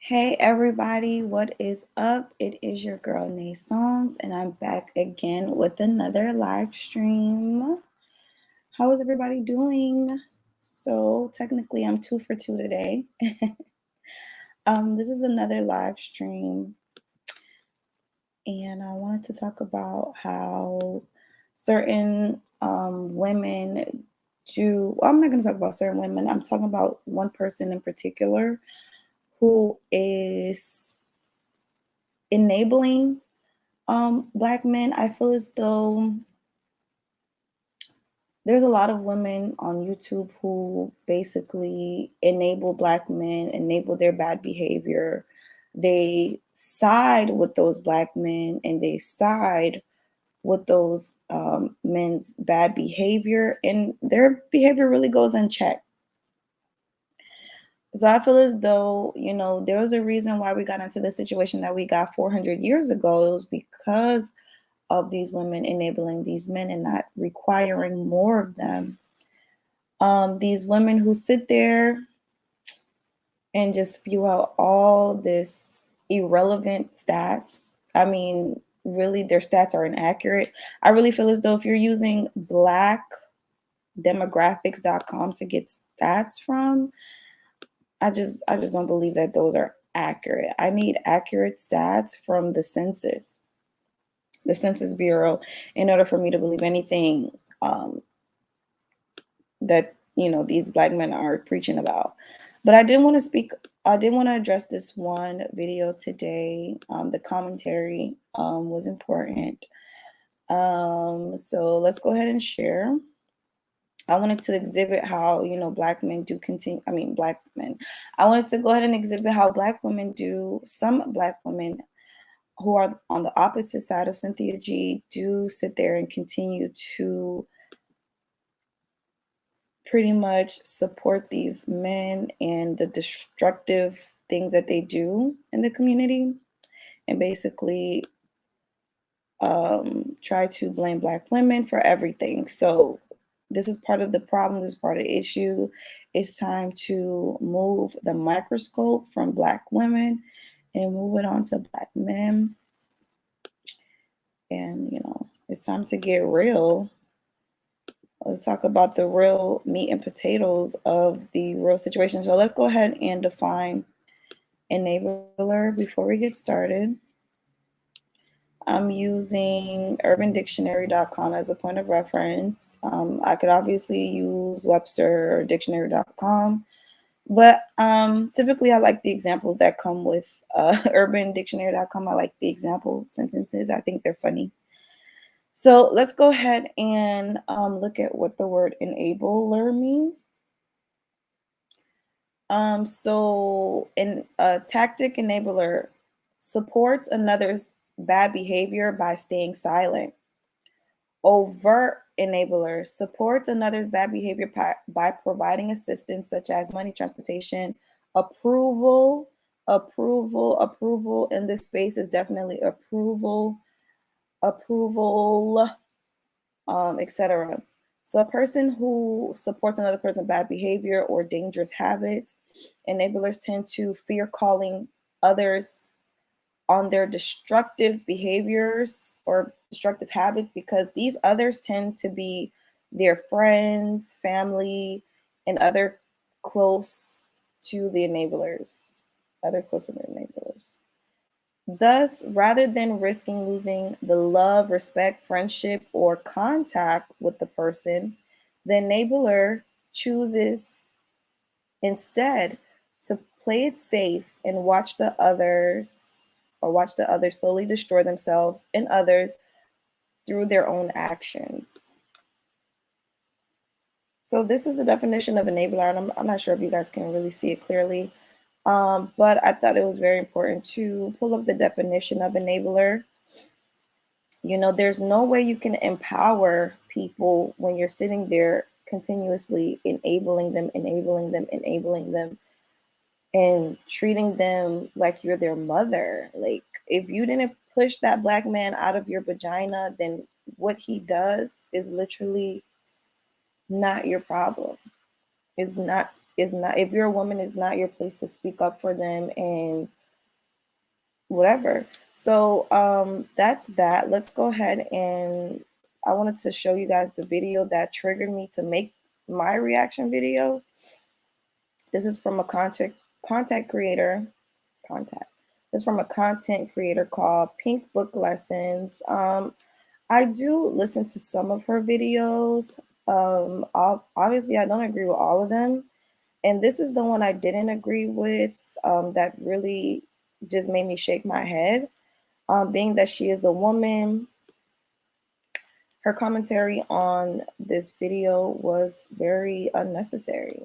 Hey everybody, what is up? It is your girl Nay Songs, and I'm back again with another live stream. How is everybody doing? So technically, I'm 2 for 2 today. This is another live stream, and I wanted to talk about how certain women do. Well, I'm not going to talk about certain women. I'm talking about one person in particular who is enabling black men. I feel as though there's a lot of women on YouTube who basically enable black men, enable their bad behavior. They side with those black men and they side with those men's bad behavior, and their behavior really goes unchecked. So I feel as though, there was a reason why we got into the situation that we got 400 years ago. It was because of these women enabling these men and not requiring more of them. These women who sit there and just spew out all this irrelevant stats. I mean, really, their stats are inaccurate. I really feel as though if you're using blackdemographics.com to get stats from, I just don't believe that those are accurate. I need accurate stats from the Census Bureau, in order for me to believe anything that these black men are preaching about. But I did want to address this one video today. The commentary was important. So let's go ahead and share. I wanted to exhibit how, black men do continue, I mean, black men. I wanted to go ahead and exhibit how black women do, some black women who are on the opposite side of Cynthia G do sit there and continue to pretty much support these men and the destructive things that they do in the community, and basically try to blame black women for everything. So this is part of the problem, this is part of the issue. It's time to move the microscope from black women and move it on to black men. And it's time to get real. Let's talk about the real meat and potatoes of the real situation. So let's go ahead and define enabler before we get started. I'm using urbandictionary.com as a point of reference. I could obviously use Webster or dictionary.com, but typically I like the examples that come with urbandictionary.com. I like the example sentences. I think they're funny. So let's go ahead and look at what the word enabler means. So in a tactic enabler supports another's bad behavior by staying silent. Overt enabler supports another's bad behavior by providing assistance such as money, transportation, approval. Approval in this space is definitely approval, etc. So a person who supports another person's bad behavior or dangerous habits, enablers tend to fear calling others on their destructive behaviors or destructive habits, because these others tend to be their friends, family, and other close to the enablers, others close to the enablers. Thus, rather than risking losing the love, respect, friendship, or contact with the person, the enabler chooses instead to play it safe and watch the others slowly destroy themselves and others through their own actions. So this is the definition of enabler, and I'm not sure if you guys can really see it clearly. But I thought it was very important to pull up the definition of enabler. There's no way you can empower people when you're sitting there continuously enabling them, and treating them like you're their mother. Like, if you didn't push that black man out of your vagina, then what he does is literally not your problem. Is not if you're a woman, it's not your place to speak up for them and whatever. So that's that. Let's go ahead and I wanted to show you guys the video that triggered me to make my reaction video. This is from a content creator. Contact. This is from a content creator called Pink Book Lessons. I do listen to some of her videos. Obviously, I don't agree with all of them, and this is the one I didn't agree with. That really just made me shake my head. Being that she is a woman, her commentary on this video was very unnecessary.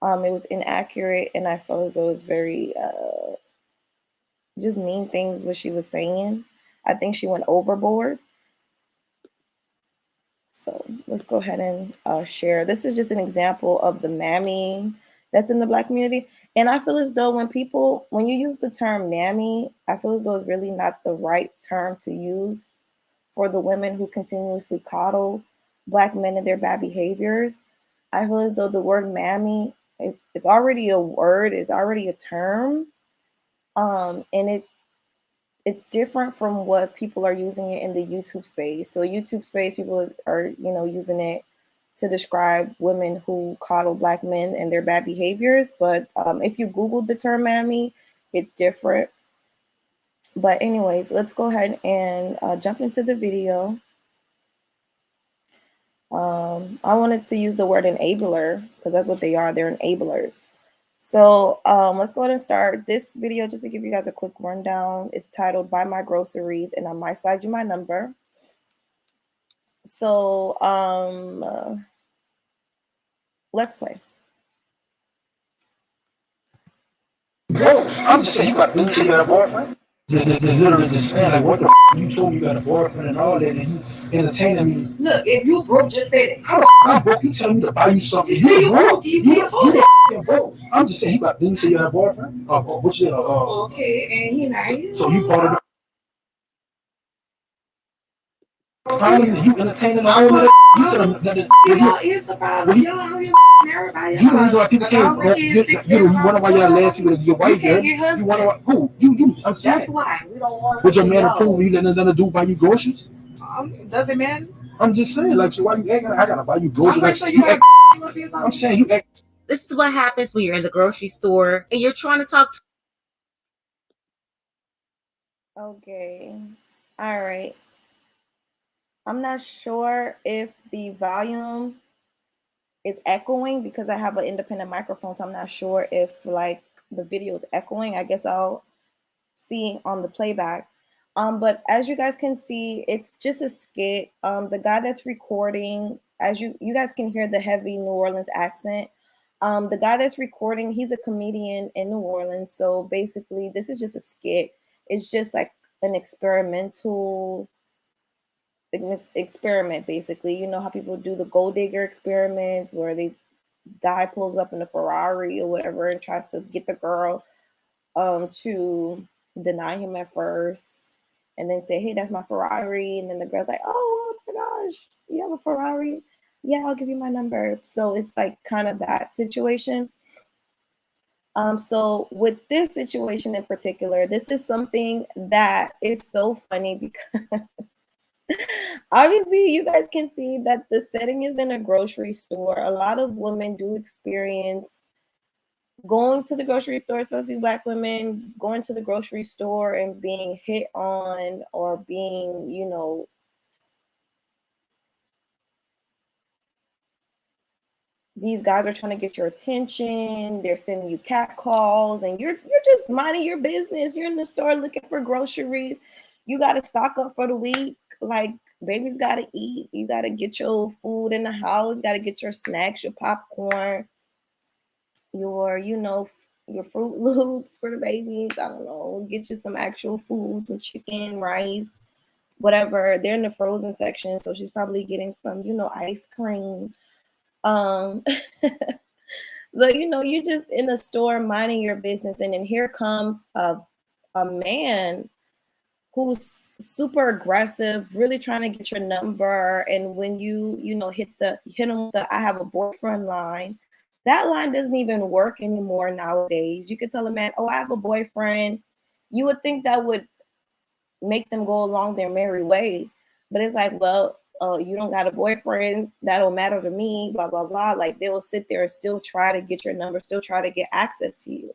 It was inaccurate, and I felt as though it was very just mean things what she was saying. I think she went overboard. So let's go ahead and share. This is just an example of the mammy that's in the Black community. And I feel as though when you use the term mammy, I feel as though it's really not the right term to use for the women who continuously coddle Black men and their bad behaviors. I feel as though the word mammy it's already a word, it's already a term. And it's different from what people are using it in the YouTube space. So YouTube space, people are, using it to describe women who coddle Black men and their bad behaviors. But if you Google the term mammy, it's different. But anyways, let's go ahead and jump into the video. I wanted to use the word enabler because that's what they are. They're enablers. So let's go ahead and start this video just to give you guys a quick rundown. It's titled Buy My Groceries and I Might Slide You My Number. So let's play. I'm just saying, you got to you got a boyfriend. Just literally just saying, like, what the you told me you got a boyfriend and all that, and you entertaining me. Look, if you broke, just say that. How the I'm broke? You telling me to buy you something? You broke. You can't afford it. Broke. I'm just saying, you say you got a boyfriend? What's your, okay, and he nice. So you part of the problem? You entertaining the whole other. You tell them that here's the problem. Y'all out here everybody. You the reason why people can't. You wonder why y'all laugh with your wife. You can't get husband. You wonder why who? You. I'm saying. That's why we don't want. Would your man approve you letting another dude buy you groceries? Doesn't matter. I'm just saying, like, so why you acting like I gotta buy you groceries? Like, sure you act, I'm saying you act. This is what happens when you're in the grocery store and you're trying to talk to. Okay. All right. I'm not sure if the volume is echoing because I have an independent microphone, so I'm not sure if like the video is echoing. I guess I'll see on the playback. But as you guys can see, it's just a skit. The guy that's recording, as you guys can hear the heavy New Orleans accent. The guy that's recording, he's a comedian in New Orleans. So basically, this is just a skit. It's just like an experiment, basically. You know how people do the gold digger experiments where the guy pulls up in a Ferrari or whatever and tries to get the girl to deny him at first and then say, hey, that's my Ferrari. And then the girl's like, oh my gosh, you have a Ferrari? Yeah, I'll give you my number. So it's like kind of that situation. So with this situation in particular, this is something that is so funny because obviously you guys can see that the setting is in a grocery store. A lot of women do experience going to the grocery store, especially Black women, going to the grocery store and being hit on or being, these guys are trying to get your attention. They're sending you cat calls, and you're just minding your business. You're in the store looking for groceries. You got to stock up for the week. Like baby's got to eat. You got to get your food in the house. You got to get your snacks, your popcorn, your Fruit Loops for the babies. I don't know. Get you some actual food, some chicken, rice, whatever. They're in the frozen section, so she's probably getting some, ice cream. So you're just in the store minding your business, and then here comes a man who's super aggressive, really trying to get your number. And when you hit him with the I have a boyfriend line, that line doesn't even work anymore nowadays. You could tell a man, oh, I have a boyfriend. You would think that would make them go along their merry way. But it's like, well, you don't got a boyfriend, that don't matter to me, blah, blah, blah. Like they will sit there and still try to get your number, still try to get access to you.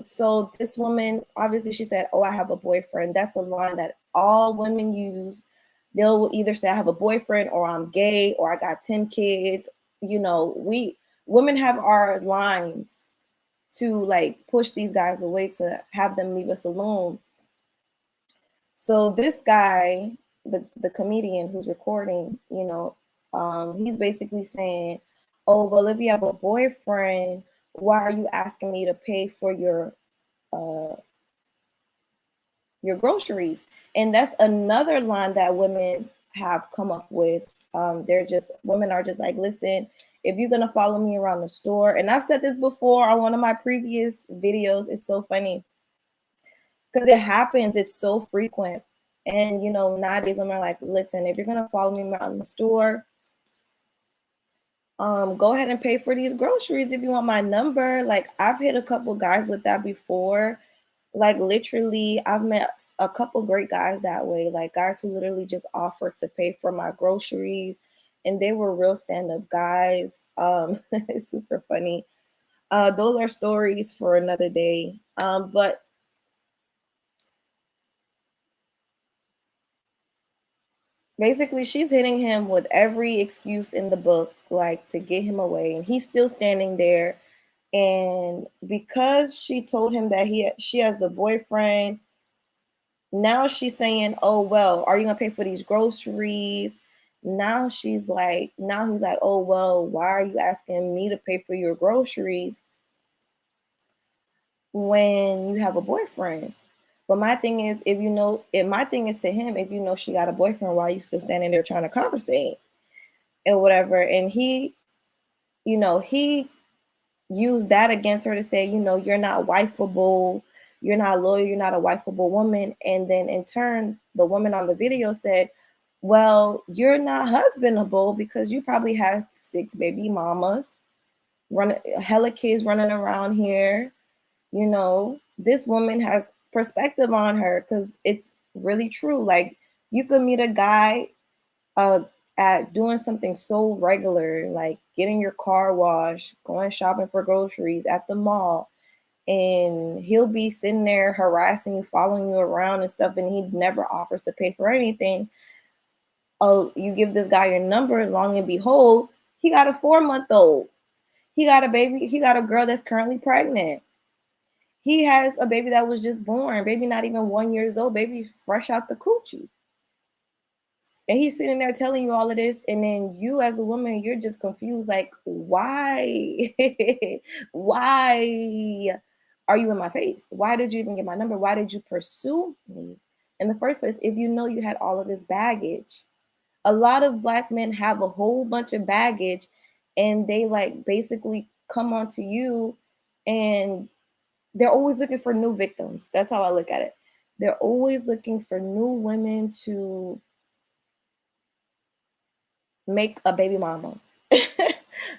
So this woman, obviously she said, oh, I have a boyfriend. That's a line that all women use. They'll either say I have a boyfriend or I'm gay or I got 10 kids. You know, we women have our lines to like push these guys away, to have them leave us alone. So this guy, the comedian who's recording, he's basically saying, "Oh, well, if you have a boyfriend, why are you asking me to pay for uh, your groceries?" And that's another line that women have come up with. Women are just like, listen, if you're gonna follow me around the store, and I've said this before on one of my previous videos, it's so funny because it happens, it's so frequent. And nowadays women are like, listen, if you're gonna follow me around the store, go ahead and pay for these groceries if you want my number. Like I've hit a couple guys with that before. Like literally, I've met a couple great guys that way, like guys who literally just offered to pay for my groceries, and they were real stand-up guys. It's super funny. Those are stories for another day. But basically, she's hitting him with every excuse in the book, like to get him away, and he's still standing there. And because she told him that she has a boyfriend, now she's saying, "Oh well, are you gonna pay for these groceries?" Now he's like, "Oh well, why are you asking me to pay for your groceries when you have a boyfriend?" But my thing is, my thing is to him, if you know she got a boyfriend, why are you still standing there trying to conversate and whatever? And he used that against her to say, you're not wifeable, you're not loyal, you're not a wifeable woman. And then in turn, the woman on the video said, well, you're not husbandable because you probably have 6 baby mamas, running hella kids running around here. This woman has perspective on her, because it's really true. Like you could meet a guy uh at doing something so regular, like getting your car washed, going shopping for groceries at the mall, and he'll be sitting there harassing you, following you around and stuff, and he never offers to pay for anything. Oh, you give this guy your number, long and behold, he got a 4-month-old. He got a baby, he got a girl that's currently pregnant. He has a baby that was just born, baby not even 1 year old, baby fresh out the coochie. And he's sitting there telling you all of this, and then you as a woman, you're just confused, like, why? Why are you in my face? Why did you even get my number? Why did you pursue me in the first place if you know you had all of this baggage? A lot of Black men have a whole bunch of baggage, and they like basically come onto you, and they're always looking for new victims. That's how I look at it. They're always looking for new women to make a baby mama.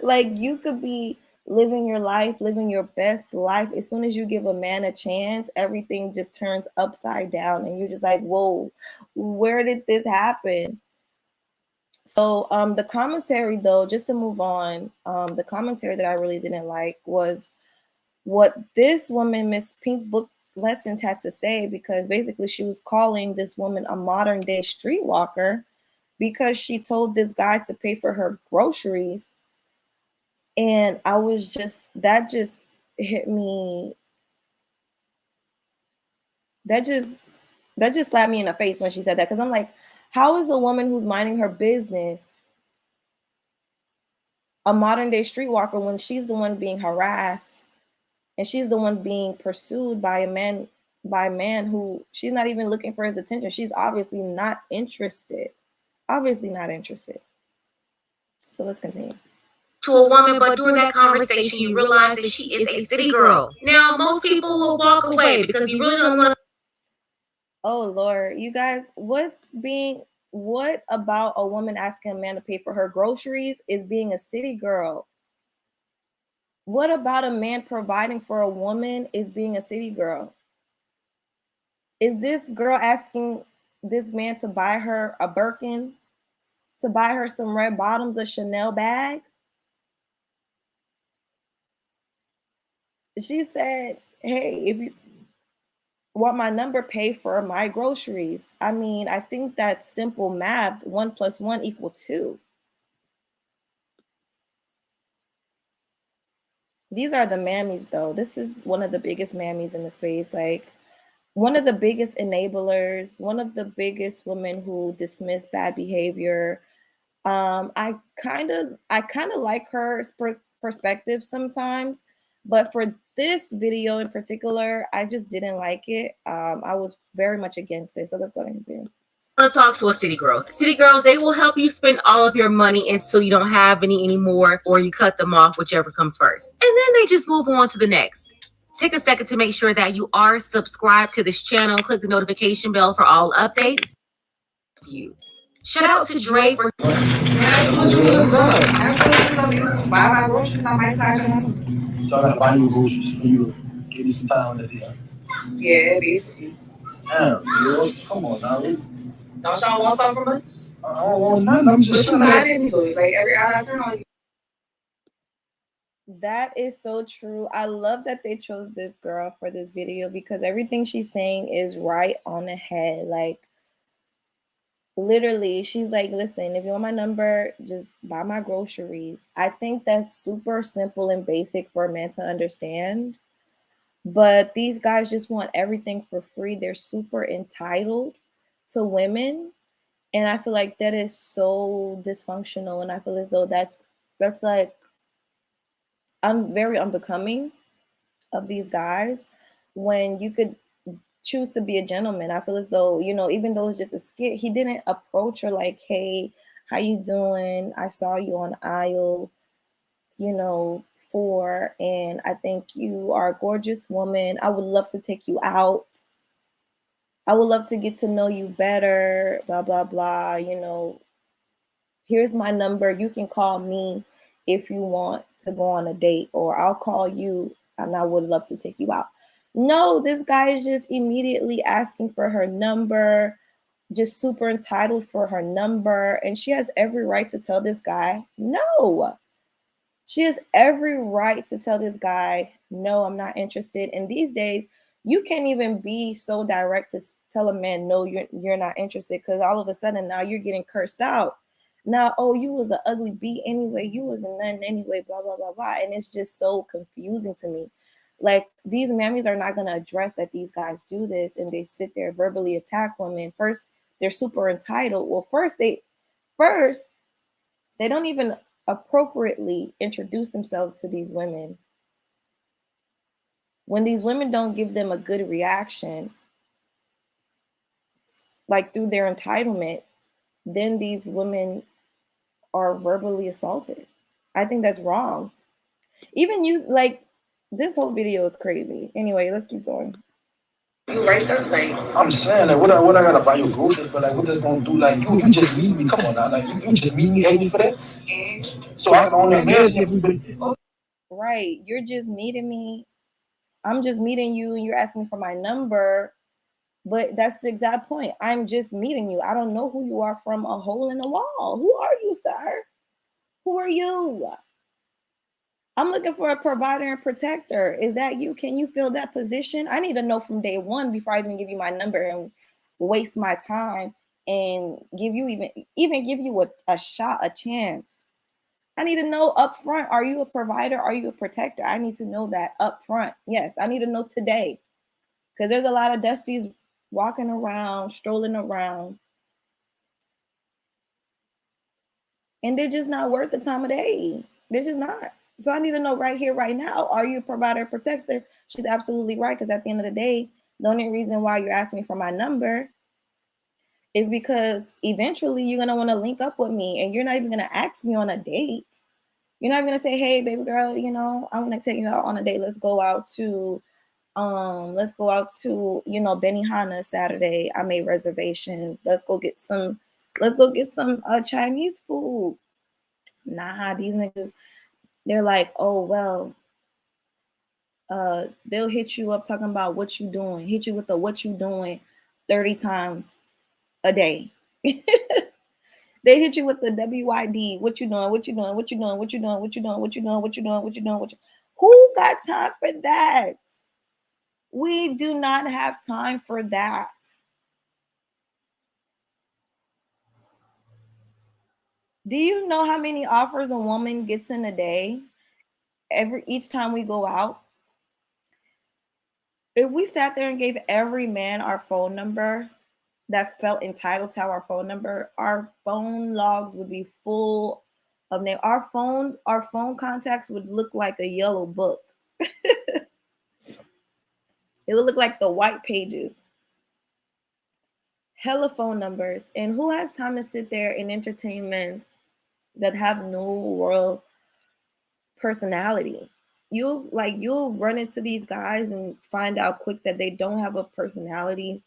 Like you could be living your life, living your best life. As soon as you give a man a chance, everything just turns upside down, and you're just like, whoa, where did this happen? So the commentary, though, just to move on, the commentary that I really didn't like was what this woman, Miss Pink Book Lessons, had to say, because basically she was calling this woman a modern day streetwalker because she told this guy to pay for her groceries. And I was that just hit me. That just slapped me in the face when she said that. Because I'm like, how is a woman who's minding her business a modern day streetwalker when she's the one being harassed and she's the one being pursued by a man who she's not even looking for his attention. She's obviously not interested. Obviously not interested. So let's continue. To a woman, but during that conversation, you realize that she is a city girl. Now, most people will walk away because you really don't want to. Oh Lord, you guys, what about a woman asking a man to pay for her groceries is being a city girl? What about a man providing for a woman is being a city girl? Is this girl asking this man to buy her a Birkin, to buy her some red bottoms, a Chanel bag? She said, hey, if you want my number, pay for my groceries. I mean, I think that's simple math. 1 + 1 = 2. These are the mammies, though. This is one of the biggest mammies in the space. Like, one of the biggest enablers, one of the biggest women who dismiss bad behavior. I kind of like her perspective sometimes, but for this video in particular, I just didn't like it. I was very much against it. So let's go ahead and do. Want to talk to a city girl. City girls, they will help you spend all of your money until you don't have any anymore, or you cut them off, whichever comes first. And then they just move on to the next. Take a second to make sure that you are subscribed to this channel. Click the notification bell for all updates. Shout out to Dre for Buy my groceries, I might find some. So I gotta buy you groceries for you to give me some time on that deal. Yeah, basically. Damn, girl, come on now. Don't y'all want something from us? I don't want nothing. I'm just saying. Like every hour I turn on you. That is so true. I love that they chose this girl for this video because everything she's saying is right on the head. Like, literally, she's like, listen, if you want my number, just buy my groceries. I think that's super simple and basic for a man to understand. But these guys just want everything for free. They're super entitled to women. And I feel like that is so dysfunctional. And I feel as though that's like, I'm very unbecoming of these guys when you could choose to be a gentleman. I feel as though, even though it's just a skit, he didn't approach her like, hey, how you doing? I saw you on aisle, 4, and I think you are a gorgeous woman. I would love to take you out. I would love to get to know you better, blah, blah, blah. Here's my number. You can call me if you want to go on a date, or I'll call you and I would love to take you out. No, this guy is just immediately asking for her number, just super entitled for her number. And she has every right to tell this guy, no. She has every right to tell this guy, no, I'm not interested. And these days, you can't even be so direct to tell a man, no, you're not interested, because all of a sudden now you're getting cursed out. Now, oh, you was an ugly bee anyway, you was a nun anyway, blah, blah, blah, blah. And it's just so confusing to me. Like, these mammies are not going to address that these guys do this and they sit there verbally attack women. First, they're super entitled. Well, first they don't even appropriately introduce themselves to these women. When these women don't give them a good reaction, like through their entitlement, then these women are verbally assaulted. I think that's wrong. Even this whole video is crazy. Anyway, let's keep going. You right there, like I'm saying, like what I gotta buy your groceries for? Like what that's gonna do? Like you just meet me. Come on now, like you just meet me hating for that. So I can only imagine if we been. Right, you're just meeting me. I'm just meeting you, and you're asking me for my number. But that's the exact point. I'm just meeting you. I don't know who you are from a hole in the wall. Who are you, sir? Who are you? I'm looking for a provider and protector. Is that you? Can you fill that position? I need to know from day one before I even give you my number and waste my time and give you even give you a shot, a chance. I need to know up front, are you a provider? Are you a protector? I need to know that up front. Yes, I need to know today. Because there's a lot of Dusties walking around, strolling around, and they're just not worth the time of day. They're just not. So I need to know right here, right now, are you a provider, protector? She's absolutely right, because at the end of the day, the only reason why you're asking me for my number is because eventually you're going to want to link up with me, and you're not even going to ask me on a date. You're not going to say, hey, baby girl, I want to take you out on a date. Let's go out to Benihana Saturday. I made reservations. Let's go get some Chinese food. Nah, these niggas, they're like, oh, well, They'll hit you up talking about what you doing, hit you with the what you doing 30 times a day. They hit you with the WYD, what you doing, what you doing, what you doing, what you doing, what you doing, what you doing, what you doing, what you doing, what you. Who got time for that? We do not have time for that. Do you know how many offers a woman gets in a day? Each time we go out, if we sat there and gave every man our phone number that felt entitled to our phone number, our phone logs would be full of name. Our phone contacts would look like a yellow book. It would look like the white pages. Hella phone numbers. And who has time to sit there and entertain men that have no real personality? You'll run into these guys and find out quick that they don't have a personality.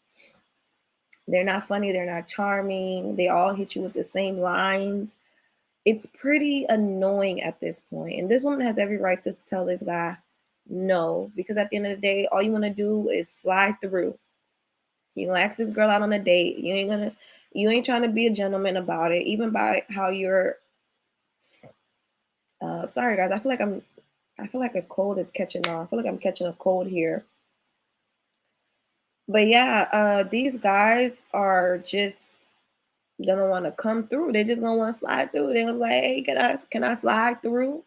They're not funny, they're not charming, they all hit you with the same lines. It's pretty annoying at this point. And this woman has every right to tell this guy no, because at the end of the day, all you want to do is slide through. You gonna ask this girl out on a date. You ain't trying to be a gentleman about it, even by how you're. Sorry guys, I feel like a cold is catching on. I feel like I'm catching a cold here. But yeah, these guys are just gonna want to come through. They're just gonna want to slide through. They're gonna be like, hey, can I slide through?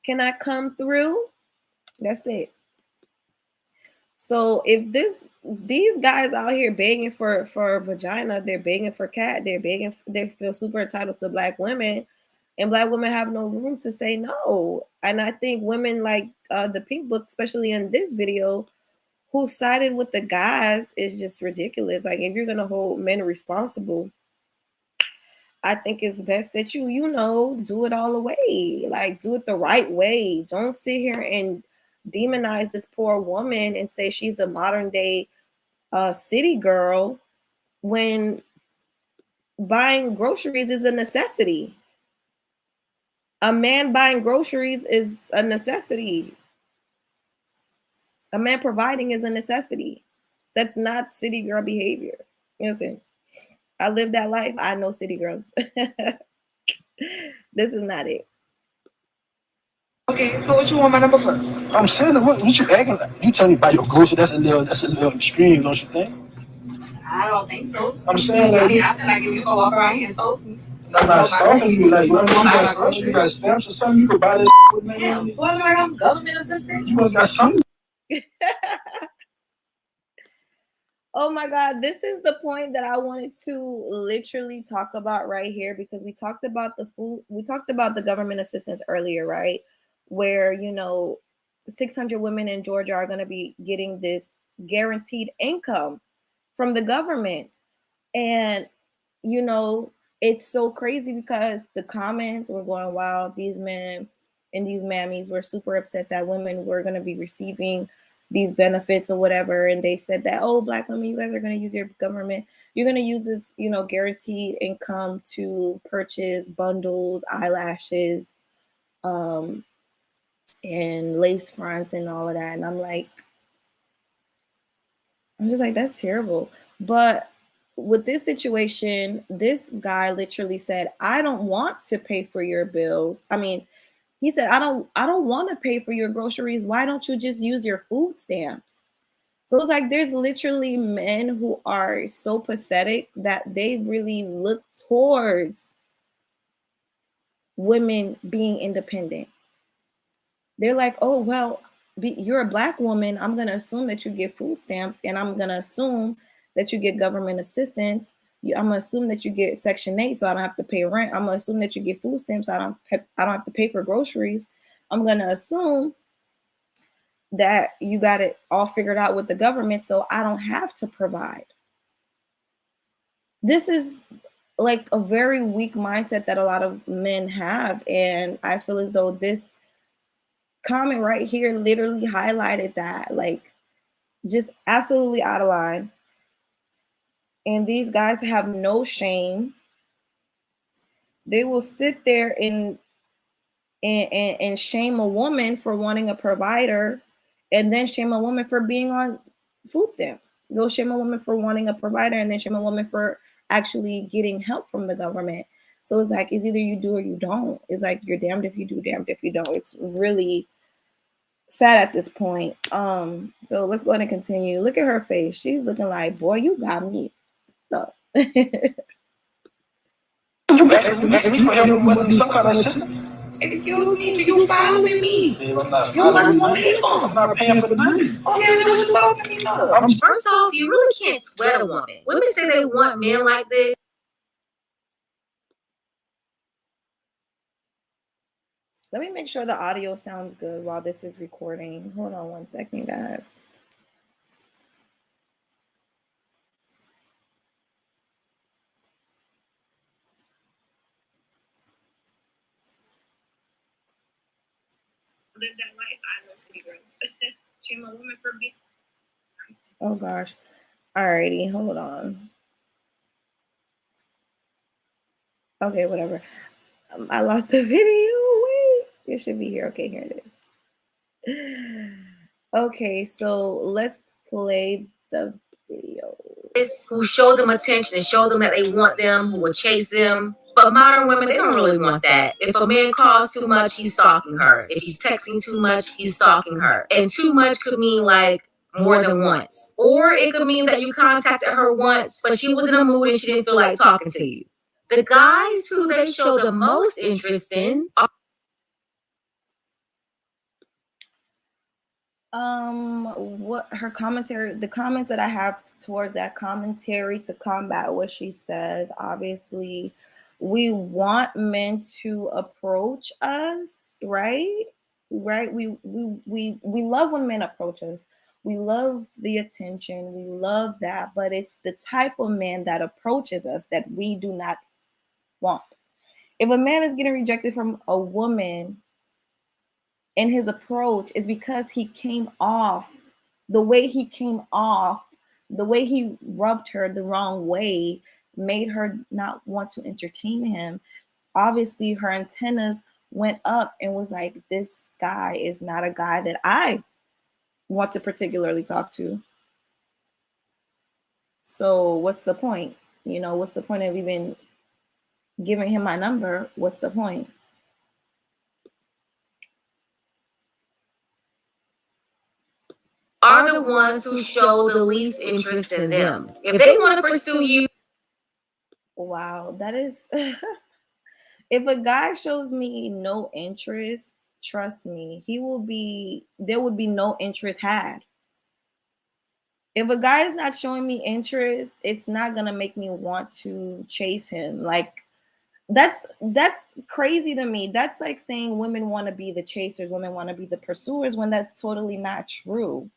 Can I come through? That's it. So if these guys out here begging for a vagina, they're begging for cat, they feel super entitled to black women, and black women have no room to say no. And I think women like the Pink Book, especially in this video, who sided with the guys is just ridiculous. Like if you're gonna hold men responsible, I think it's best that you do it all the way. Like do it the right way. Don't sit here and demonize this poor woman and say she's a modern day city girl when buying groceries is a necessity. A man buying groceries is a necessity. A man providing is a necessity. That's not city girl behavior. Listen, I live that life. I know city girls. This is not it. Okay, so what you want my number for? I'm saying, what you acting like? You tell me about your grocery. That's a little extreme, don't you think? I don't think so. I'm saying, like, I feel like if you go walk around here and stalk me. I'm not stalking you. Like, you got groceries, you got stamps or something. You could buy this with me. Yeah, well, like I'm government assistant. You must got something. Oh my God, this is the point that I wanted to literally talk about right here, because we talked about the government assistance earlier, right? Where, 600 women in Georgia are going to be getting this guaranteed income from the government. And, it's so crazy because the comments were going, wow, these men and these mammies were super upset that women were going to be receiving these benefits or whatever. And they said that, oh, black women, you guys are going to use your government. You're going to use this, guaranteed income to purchase bundles, eyelashes, and lace fronts and all of that. And I'm just like, that's terrible. But with this situation, this guy literally said, I don't want to pay for your bills. I mean, he said, I don't want to pay for your groceries. Why don't you just use your food stamps? So it's like there's literally men who are so pathetic that they really look towards women being independent. They're like, oh, well, you're a black woman. I'm going to assume that you get food stamps, and I'm going to assume that you get government assistance. I'm going to assume that you get Section 8, so I don't have to pay rent. I'm going to assume that you get food stamps, so I don't have to pay for groceries. I'm going to assume that you got it all figured out with the government, so I don't have to provide. This is like a very weak mindset that a lot of men have, and I feel as though this comment right here literally highlighted that, like, just absolutely out of line. And these guys have no shame. They will sit there and shame a woman for wanting a provider and then shame a woman for being on food stamps. They'll shame a woman for wanting a provider, and then shame a woman for actually getting help from the government. So it's like, it's either you do or you don't. It's like, you're damned if you do, damned if you don't. It's really sad at this point. So let's go ahead and continue. Look at her face. She's looking like, boy, you got me. So You asking me for help, you must need some kind of assistance. Excuse me, do you following me? Babe, I'm not You must following want you. me for. I'm not paying for nothing. Okay, then what you talking to me for? I'm First off, you really can't sweat a woman. Women say they want men like this. let me make sure the audio sounds good while this is recording. Hold on one second, guys. Live that life. I know city girls. Shame a woman for being. Oh gosh. Alrighty, hold on. Okay, whatever. I lost the video. Wait, it should be here. Okay, here it is. Okay, so let's play the video. Who show them attention and show them that they want them, who will chase them. But modern women, they don't really want that. If a man calls too much, he's stalking her. If he's texting too much, he's stalking her. And too much could mean like more than once. Or it could mean that you contacted her once, but she was in a mood and she didn't feel like talking to you. The guys who they show the most interest in are what her commentary, the comments that I have towards that commentary to combat what she says, obviously we want men to approach us, right? Right? We love when men approach us. We love the attention. We love that, but it's the type of man that approaches us that we do not want. If a man is getting rejected from a woman in his approach, is because he came off the way he came off, the way he rubbed her the wrong way, made her not want to entertain him. Obviously, her antennas went up and was like, this guy is not a guy that I want to particularly talk to. So, what's the point? You know, what's the point of even giving him my number? What's the point? are the ones who show the least interest in them. If they want to pursue you, wow, that is. If a guy shows me no interest, trust me, there would be no interest had. If a guy is not showing me interest, it's not gonna make me want to chase him. Like, that's crazy to me. That's like saying women want to be the chasers, women want to be the pursuers, when that's totally not true.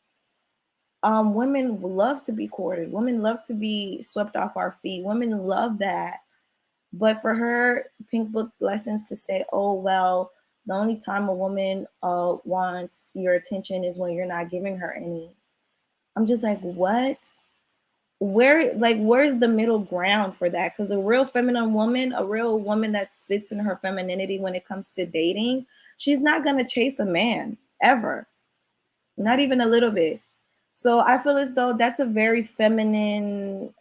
Women love to be courted, women love to be swept off our feet, women love that. But for her pink book lessons to say, oh well, the only time a woman wants your attention is when you're not giving her any. I'm just like, what? Where's the middle ground for that? Because a real feminine woman, a real woman that sits in her femininity when it comes to dating, she's not gonna chase a man ever, not even a little bit. So I feel as though that's a very feminine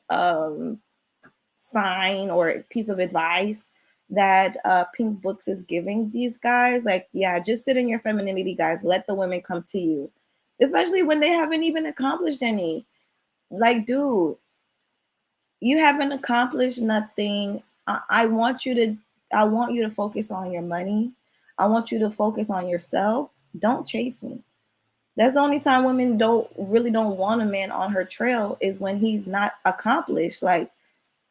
sign or piece of advice that Pink Books is giving these guys. Like, yeah, just sit in your femininity, guys. Let the women come to you, especially when they haven't even accomplished any. Like, dude, you haven't accomplished nothing. I want you to. I want you to focus on your money. I want you to focus on yourself. Don't chase me. That's the only time women don't want a man on her trail, is when he's not accomplished. Like,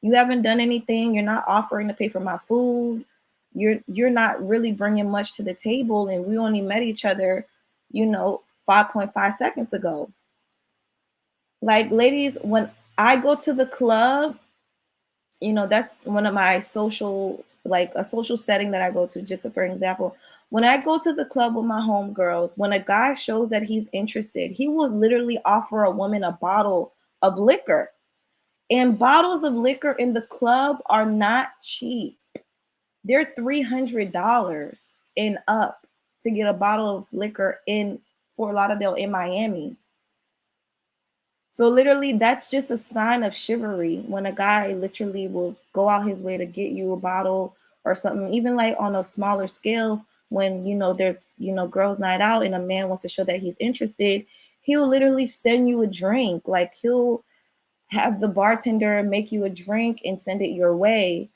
you haven't done anything, you're not offering to pay for my food, you're not really bringing much to the table, and we only met each other, 5.5 seconds ago. Like, ladies, when I go to the club, that's one of my social, like a social setting that I go to. Just for example, when I go to the club with my homegirls, when a guy shows that he's interested, he will literally offer a woman a bottle of liquor. And bottles of liquor in the club are not cheap. They're $300 and up to get a bottle of liquor in Fort Lauderdale in Miami. So literally that's just a sign of chivalry when a guy literally will go out his way to get you a bottle or something, even like on a smaller scale when there's girls night out and a man wants to show that he's interested, he'll literally send you a drink. Like he'll have the bartender make you a drink and send it your way.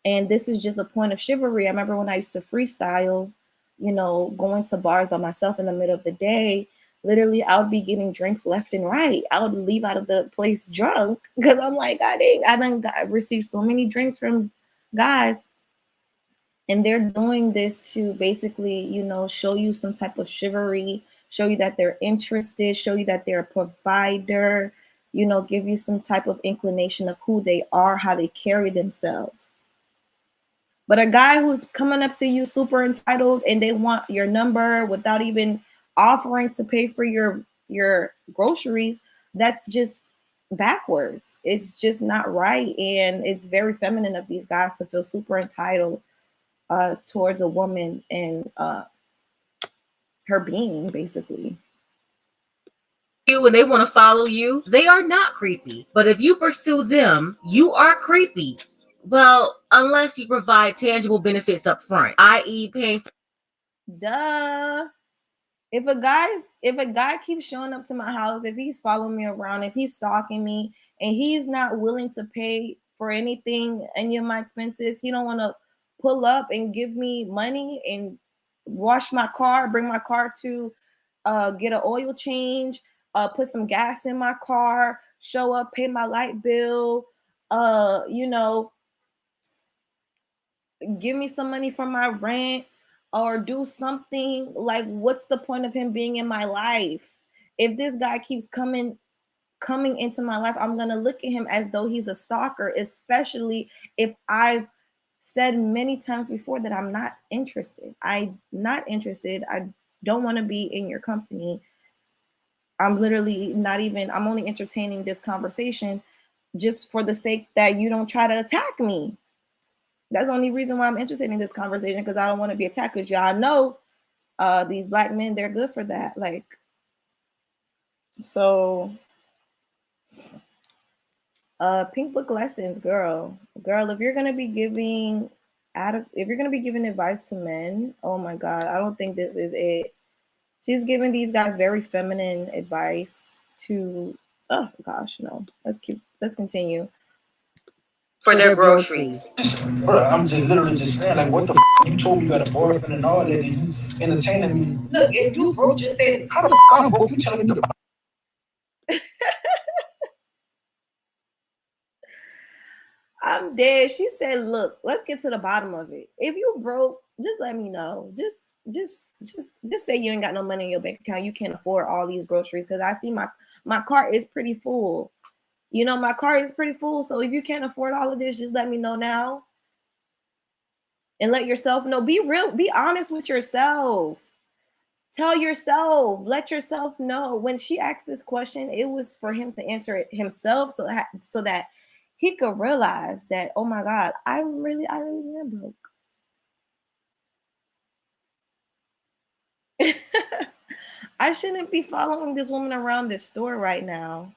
And this is just a point of chivalry. I remember when I used to freestyle, going to bars by myself in the middle of the day, literally I would be getting drinks left and right. I would leave out of the place drunk because I'm like, I received so many drinks from guys. And they're doing this to basically, show you some type of chivalry, show you that they're interested, show you that they're a provider, give you some type of inclination of who they are, how they carry themselves. But a guy who's coming up to you super entitled and they want your number without even offering to pay for your groceries, that's just backwards. It's just not right. And it's very feminine of these guys to feel super entitled towards a woman and her being, basically. You and they want to follow you, they are not creepy. But if you pursue them, you are creepy. Well, unless you provide tangible benefits up front, i.e., paying for. Duh. If a guy keeps showing up to my house, if he's following me around, if he's stalking me, and he's not willing to pay for anything, any of my expenses, he don't want to pull up and give me money and wash my car, bring my car to get an oil change, put some gas in my car, show up, pay my light bill, give me some money for my rent or do something, like what's the point of him being in my life? If this guy keeps coming into my life, I'm gonna look at him as though he's a stalker, especially if I've said many times before that I'm not interested. I don't want to be in your company. I'm literally not even, I'm only entertaining this conversation just for the sake that you don't try to attack me. That's the only reason why I'm interested in this conversation, because I don't want to be attacked. Because y'all know these black men, they're good for that. Like, so pink book lessons, girl, if you're gonna be giving advice to men, oh my god, I don't think this is it. She's giving these guys very feminine advice to, oh gosh, no. Let's continue. For their groceries. Bro, I'm just literally just saying, like, what the you told me you got a boyfriend and all that, and you entertaining me. Look, if you broke, just say, how the I'm broke? You telling me to. I'm dead. She said, look, let's get to the bottom of it. If you broke, just let me know. Just say you ain't got no money in your bank account. You can't afford all these groceries, because I see my car is pretty full. My car is pretty full. So if you can't afford all of this, just let me know now. And let yourself know. Be real. Be honest with yourself. Tell yourself. Let yourself know. When she asked this question, it was for him to answer it himself, so that he could realize that, oh my God, I really am broke. I shouldn't be following this woman around this store right now.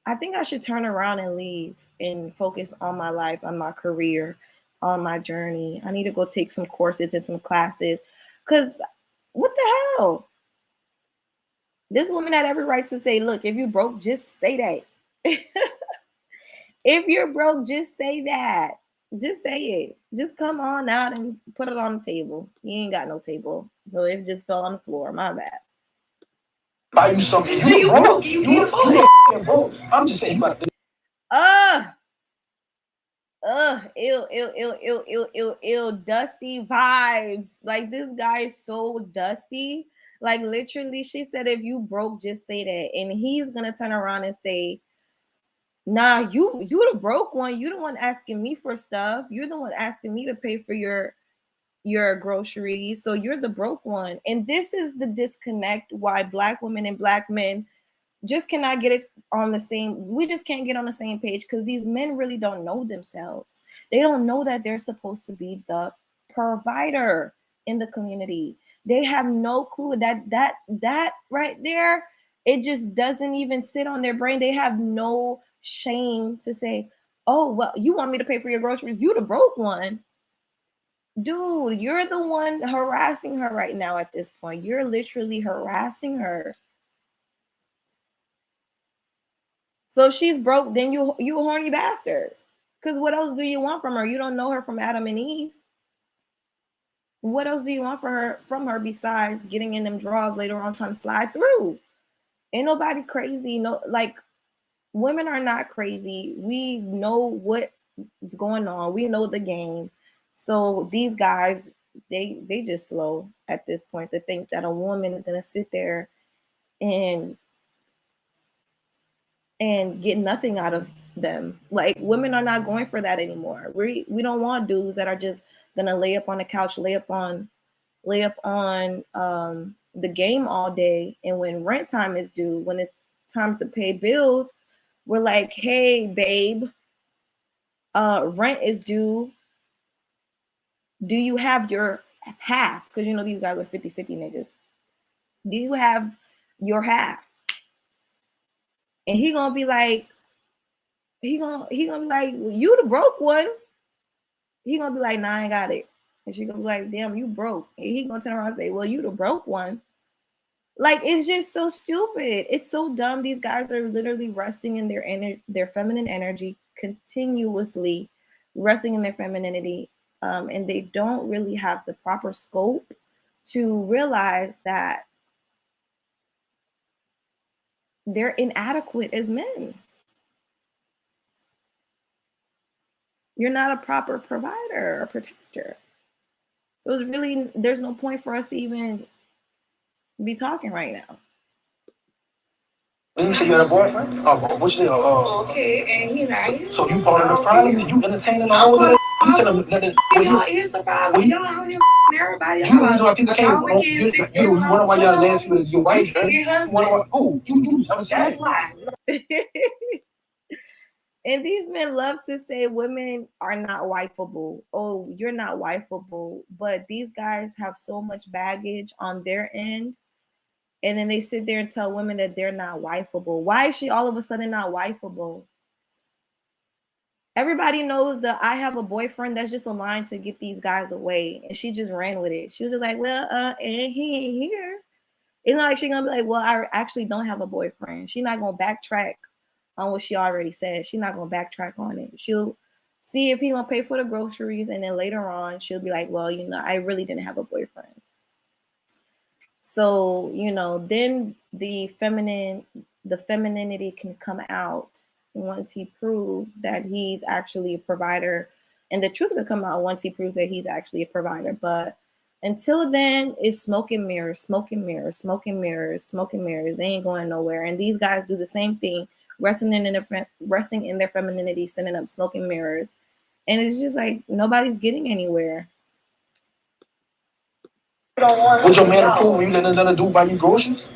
I think I should turn around and leave and focus on my life, on my career, on my journey. I need to go take some courses and some classes. Because what the hell? This woman had every right to say, look, if you broke, just say that. If you're broke, just say that. Just say it. Just come on out and put it on the table. You ain't got no table. So it just fell on the floor. My bad. Buy you something. You broke. You broke. I'm just saying about this. Ill, dusty vibes. Like, this guy is so dusty. Like, literally, she said, if you broke, just say that. And he's gonna turn around and say, nah, you the broke one. You the one asking me for stuff. You're the one asking me to pay for your groceries. So you're the broke one. And this is the disconnect why Black women and Black men just cannot get it on the same. We just can't get on the same page, because these men really don't know themselves. They don't know that they're supposed to be the provider in the community. They have no clue that right there, it just doesn't even sit on their brain. They have no shame to say, oh, well, you want me to pay for your groceries? You the broke one. Dude, you're the one harassing her right now at this point. You're literally harassing her. So she's broke, then you a horny bastard. Because what else do you want from her? You don't know her from Adam and Eve. What else do you want from her besides getting in them drawers later on trying to slide through? Ain't nobody crazy. No, like women are not crazy. We know what's going on. We know the game. So these guys, they just slow at this point to think that a woman is gonna sit there and get nothing out of them. Like women are not going for that anymore. We don't want dudes that are just gonna lay up on the couch, lay up on the game all day, and when rent time is due, when it's time to pay bills, we're like, hey babe, rent is due. Do you have your half? Because you know these guys are 50-50 niggas. Do you have your half? And he gonna be like, he gonna be like, well, you the broke one. He gonna be like, nah, I ain't got it. And she gonna be like, damn, you broke. And he gonna turn around and say, well, you the broke one. Like, it's just so stupid. It's so dumb. These guys are literally resting in their feminine energy, continuously resting in their femininity, and they don't really have the proper scope to realize that they're inadequate as men. You're not a proper provider or protector. So it's really, there's no point for us to even be talking right now. You say you got a boyfriend? Oh, what's your okay, and he not. So you part of the problem? You entertaining all of that? You tell them that y'all is the problem. Y'all out here everybody. You the reason why people can't. You wonder why y'all last with your wife. You wonder why? Oh, you. That's why. And these men love to say women are not wifeable. Oh, you're not wifeable. But these guys have so much baggage on their end. And then they sit there and tell women that they're not wifeable. Why is she all of a sudden not wifeable? Everybody knows that I have a boyfriend. That's just a line to get these guys away. And she just ran with it. She was just like, well, and he ain't here. It's not like she's gonna be like, well, I actually don't have a boyfriend. She's not gonna backtrack on what she already said. She's not gonna backtrack on it. She'll see if he gonna pay for the groceries, and then later on she'll be like, well, you know, I really didn't have a boyfriend. So, you know, then the femininity can come out once he proves that he's actually a provider, and the truth will come out once he proves that he's actually a provider. But until then, it's smoke and mirrors, smoke and mirrors, smoke and mirrors, smoke and mirrors. They ain't going nowhere. And these guys do the same thing, resting in their femininity, sending up smoke and mirrors. And it's just like nobody's getting anywhere. Would your man approve you letting another dude buy you groceries?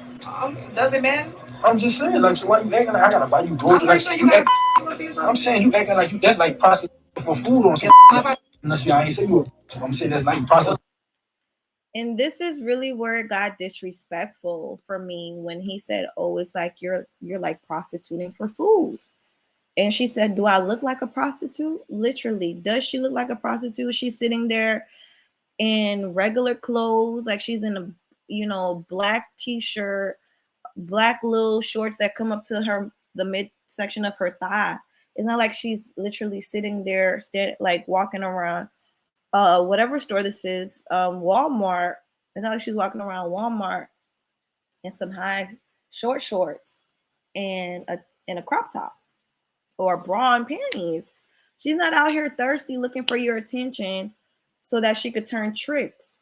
Does it matter? I'm just saying, like, so why you acting like I gotta buy you groceries? Like, Sure I'm saying you acting like you that's like prostitution for food or something. Unless I ain't say you. I'm saying that's like prostitution. And this is really where it got disrespectful for me when he said, "Oh, it's like you're like prostituting for food." And she said, "Do I look like a prostitute?" Literally, does she look like a prostitute? She's sitting there in regular clothes, like she's in a, you know, black t-shirt, black little shorts that come up to her the midsection of her thigh. It's not like she's literally sitting there, like walking around whatever store this is, Walmart. It's not like she's walking around Walmart in some high short shorts and a crop top or bra and panties. She's not out here thirsty looking for your attention so that she could turn tricks.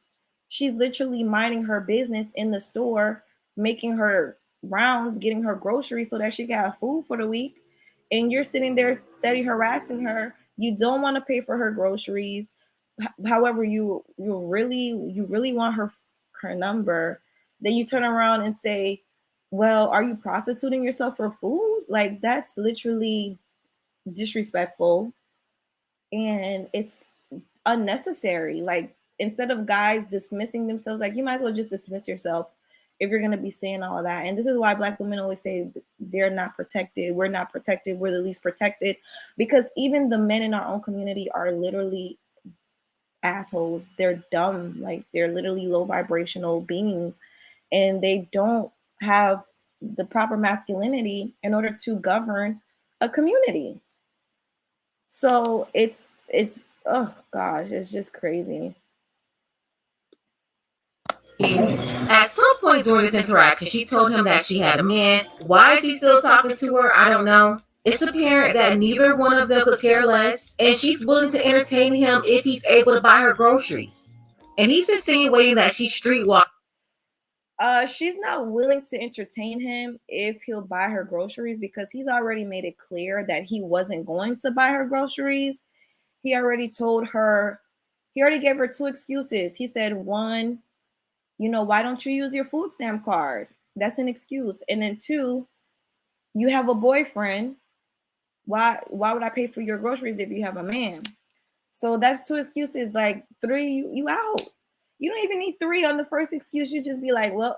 She's literally minding her business in the store, making her rounds, getting her groceries so that she can have food for the week. And you're sitting there steady harassing her. You don't want to pay for her groceries. However, you really want her number. Then you turn around and say, well, are you prostituting yourself for food? Like, that's literally disrespectful, and it's unnecessary. Like, instead of guys dismissing themselves, like you might as well just dismiss yourself if you're going to be saying all that. And this is why Black women always say they're not protected. We're not protected. We're the least protected, because even the men in our own community are literally assholes. They're dumb. Like they're literally low vibrational beings, and they don't have the proper masculinity in order to govern a community. So it's oh gosh, it's just crazy. At some point during this interaction, she told him that she had a man. Why is he still talking to her? I don't know. It's apparent that neither one of them could care less, and she's willing to entertain him if he's able to buy her groceries. And he's insinuating that she's streetwalking. She's not willing to entertain him if he'll buy her groceries, because he's already made it clear that he wasn't going to buy her groceries. He already told her, he already gave her two excuses. He said, one, why don't you use your food stamp card? That's an excuse. And then two, you have a boyfriend. Why would I pay for your groceries if you have a man? So that's two excuses. Like three, you out. You don't even need three on the first excuse. You just be like, well,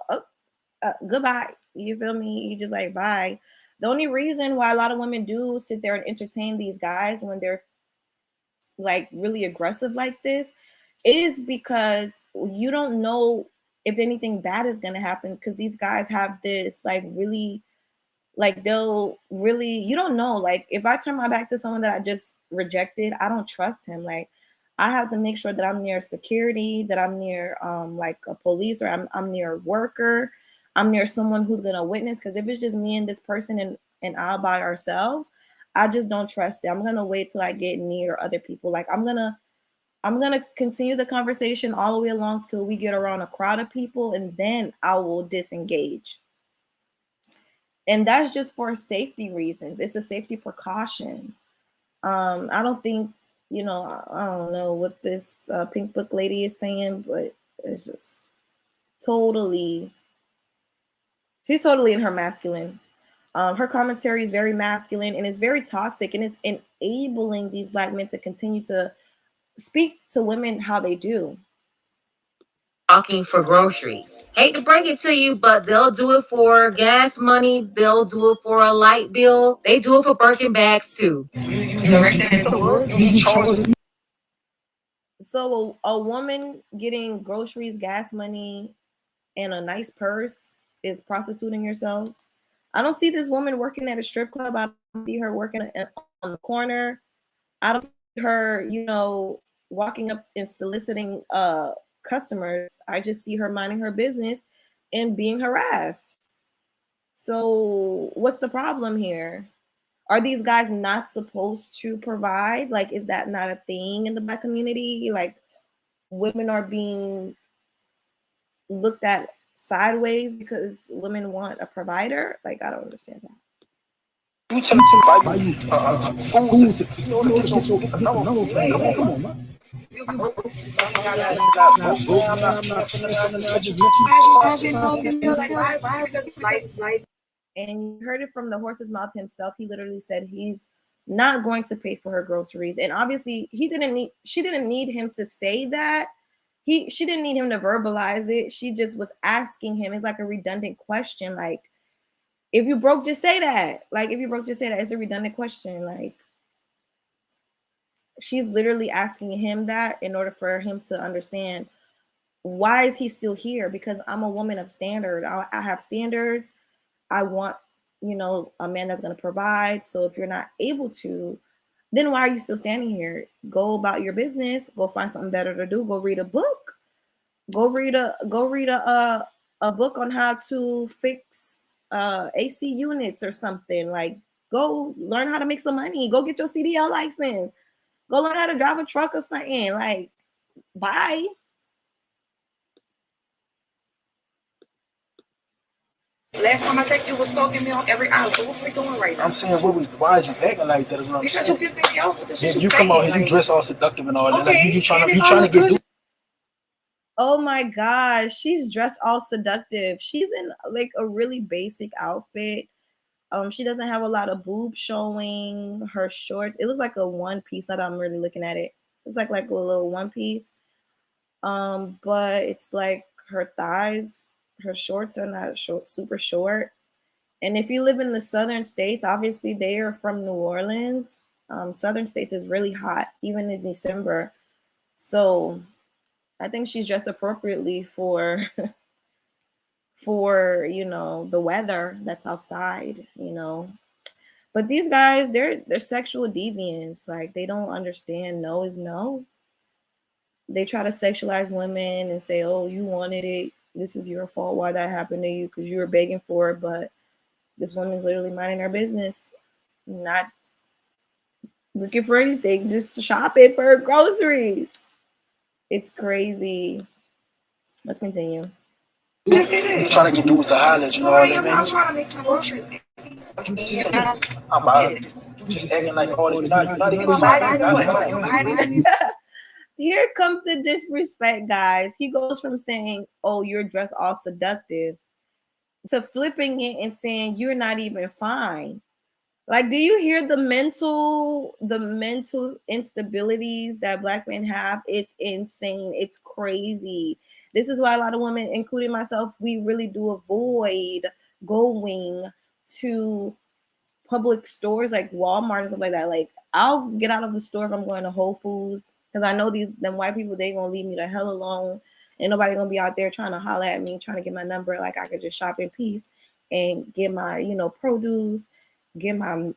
goodbye. You feel me? You just like, bye. The only reason why a lot of women do sit there and entertain these guys when they're like really aggressive like this is because you don't know if anything bad is going to happen, because these guys have this like really, like they'll really, you don't know, like if I turn my back to someone that I just rejected, I don't trust him. Like I have to make sure that I'm near security, that I'm near like a police, or I'm near a worker, I'm near someone who's gonna witness. Because if it's just me and this person and all by ourselves, I just don't trust it. I'm gonna wait till I get near other people. Like I'm gonna continue the conversation all the way along till we get around a crowd of people, and then I will disengage. And that's just for safety reasons. It's a safety precaution. I don't think, I don't know what this pink book lady is saying, but it's just totally, she's totally in her masculine. Her commentary is very masculine and it's very toxic, and it's enabling these Black men to continue to speak to women how they do. Walking for groceries. Hate to break it to you, but they'll do it for gas money. They'll do it for a light bill. They do it for Birkin bags too. So a woman getting groceries, gas money, and a nice purse is prostituting yourself. I don't see this woman working at a strip club. I don't see her working on the corner. I don't see her, walking up and soliciting customers. I just see her minding her business and being harassed. So what's the problem here? Are these guys not supposed to provide? Like, is that not a thing in the Black community? Like, women are being looked at sideways because women want a provider? Like, I don't understand that. You tell me buy you food to get another thing. Come on, man. And you heard it from the horse's mouth himself. He literally said he's not going to pay for her groceries. And obviously she didn't need him to say that. She didn't need him to verbalize it. She just was asking him. It's like a redundant question. Like, if you broke, just say that. Like, if you broke, just say that. It's a redundant question. Like, she's literally asking him that in order for him to understand, why is he still here? Because I'm a woman of standard. I have standards. I want, a man that's going to provide. So if you're not able to, then why are you still standing here? Go about your business. Go find something better to do. Go read a book. Go read a book on how to fix AC units or something. Like, go learn how to make some money. Go get your CDL license. Go learn how to drive a truck or something. Like, bye. Last time I checked, you was stalking me on every aisle. So what we doing right now? I'm saying, why is you acting like that? Is what I'm Because saying. you pissing me off with the shit You come out here, you dress all seductive and all that. Like you trying to get. Oh my gosh, she's dressed all seductive. She's in like a really basic outfit. She doesn't have a lot of boob showing. Her shorts, it looks like a one piece. Now that I'm really looking at it, it's like a little one piece. But it's like her thighs, her shorts are not short, super short. And if you live in the southern states, obviously they are from New Orleans. Southern states is really hot, even in December. So I think she's dressed appropriately for for the weather that's outside. But these guys, they're sexual deviants. Like they don't understand no is no. They try to sexualize women and say, "Oh, you wanted it. This is your fault. Why that happened to you? Because you were begging for it." But this woman's literally minding her business, not looking for anything, just shopping for groceries. It's crazy. Let's continue. Just say that. You trying to get dudes to holler, you know what I mean? I'm trying to make my groceries. I'm about it. You just acting like all you're not even fighting. Here comes the disrespect, guys. He goes from saying, "Oh, you're dressed all seductive," to flipping it and saying you're not even fine. Like, do you hear the mental instabilities that black men have? It's insane. It's crazy. This is why a lot of women, including myself, we really do avoid going to public stores like Walmart and stuff like that. Like, I'll get out of the store if I'm going to Whole Foods because I know them white people, they gonna leave me the hell alone. Ain't nobody gonna be out there trying to holler at me, trying to get my number. Like, I could just shop in peace and get my produce, get my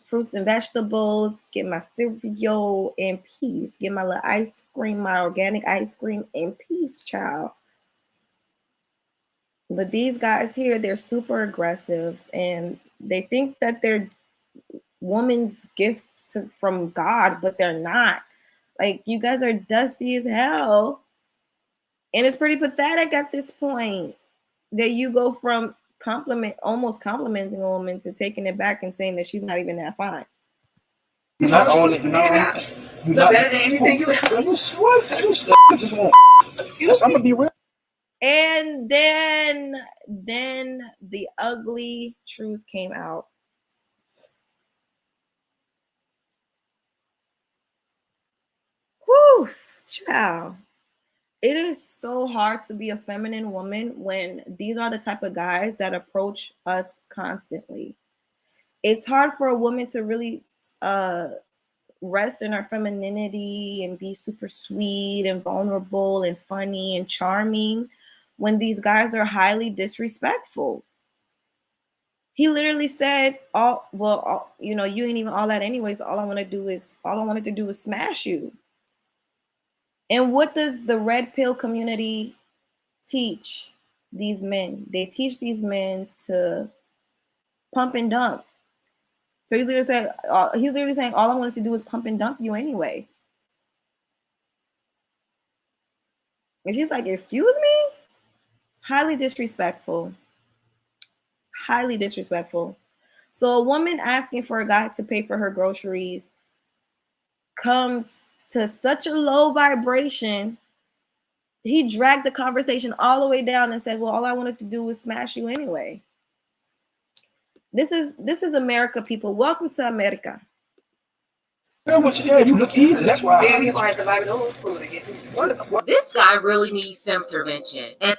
fruits and vegetables, get my cereal in peace, get my little ice cream, my organic ice cream in peace, child. But these guys here, they're super aggressive and they think that they're woman's gift from God, but they're not. Like, you guys are dusty as hell. And it's pretty pathetic at this point that you go from almost complimenting a woman to taking it back and saying that she's not even that fine. Not only, you're better than anything you ever. You just want. Yes, I'm gonna be real. And then the ugly truth came out. Whew, child. It is so hard to be a feminine woman when these are the type of guys that approach us constantly. It's hard for a woman to really rest in her femininity and be super sweet and vulnerable and funny and charming when these guys are highly disrespectful. He literally said, you ain't even all that anyways. All I wanted to do is smash you." And what does the red pill community teach these men? They teach these men to pump and dump. So he's literally saying, all I wanted to do was pump and dump you anyway. And she's like, "Excuse me?" Highly disrespectful. Highly disrespectful. So a woman asking for a guy to pay for her groceries comes to such a low vibration. He dragged the conversation all the way down and said, "Well, all I wanted to do was smash you anyway." This is America, people. Welcome to America. Yeah, you look easy. That's why. Damn, you have to buy those food again. This guy really needs some intervention. And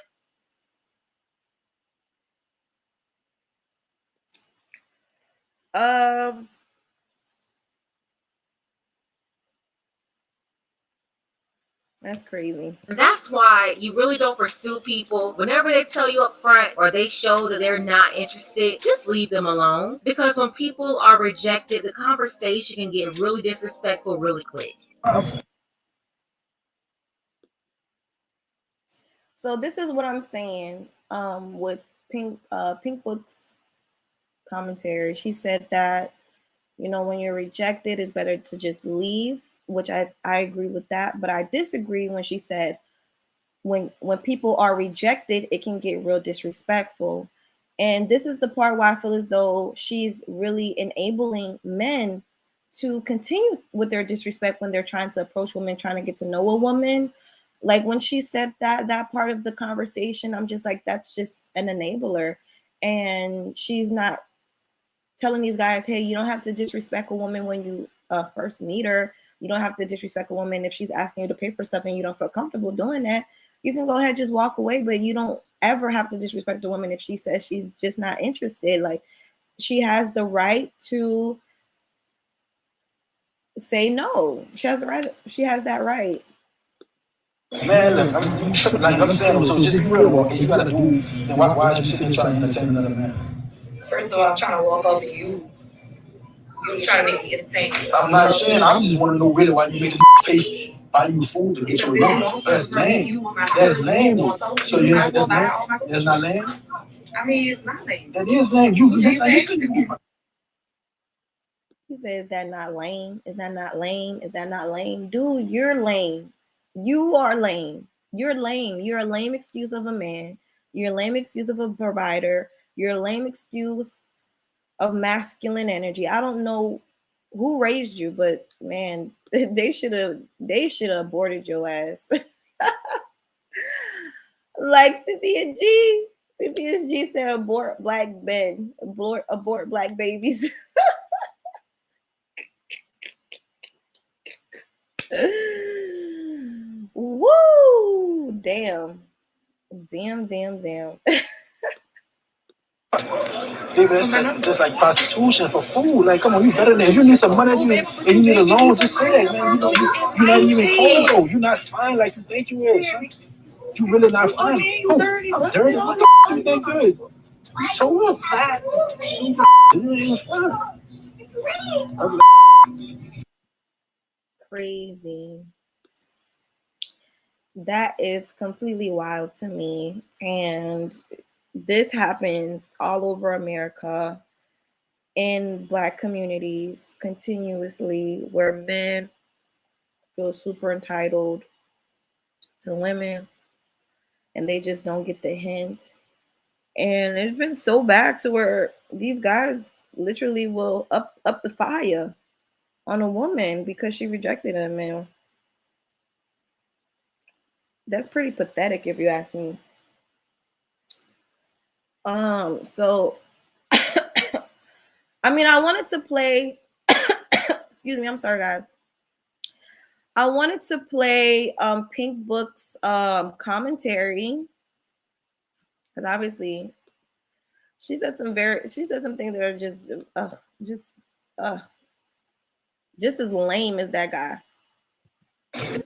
That's crazy. that's why you really don't pursue people. Whenever they tell you up front or they show that they're not interested, just leave them alone. Because when people are rejected, the conversation can get really disrespectful really quick. So this is what I'm saying with Pink Book's commentary. She said that, when you're rejected, it's better to just leave, which I agree with that. But I disagree when she said when people are rejected, it can get real disrespectful. And this is the part where I feel as though she's really enabling men to continue with their disrespect when they're trying to approach women, trying to get to know a woman. Like when she said that part of the conversation, I'm just like, that's just an enabler. And she's not telling these guys, hey, you don't have to disrespect a woman when you first meet her. You don't have to disrespect a woman if she's asking you to pay for stuff and you don't feel comfortable doing that. You can go ahead, just walk away, but you don't ever have to disrespect a woman if she says she's just not interested. Like, she has the right to say no. She has the right. She has that right. Man, look, I'm saying, so just be real. If you got a dude, then why is you sitting trying to entertain another man? First of all, I'm trying to walk over you. You're trying to make me insane. I'm not saying. I just want to know really why you make a pay buy you food to get your number. That's lame. That's lame. So you know that's lame. That's not lame. I mean, it's not lame. That is lame. You listen. He says, "Is that not lame? Is that not lame? Is that not lame? Dude, you're lame. You are lame. You're lame. You're a lame excuse of a man. You're a lame excuse of a provider. You're a lame excuse of masculine energy. I don't know who raised you, but man, they should have aborted your ass." Like Cynthia G. Cynthia G said, "Abort black men, abort black babies." Woo! Damn. Baby, that's like prostitution for food. Like, come on, you better than that. You need some money and you need a loan. Just say that, man. You know, you're not even cold though. You're not fine like you think you is. Son. You really not fine. I'm dirty. What the f*** you think good? So what? You ain't fine. Crazy. That is completely wild to me. And this happens all over America in Black communities continuously, where men feel super entitled to women and they just don't get the hint. And it's been so bad to where these guys literally will up the fire on a woman because she rejected a man. That's pretty pathetic if you ask me. So I mean, I wanted to play excuse me, I'm sorry guys. I wanted to play Pink Book's commentary, because obviously she said some things that are just uh just as lame as that guy.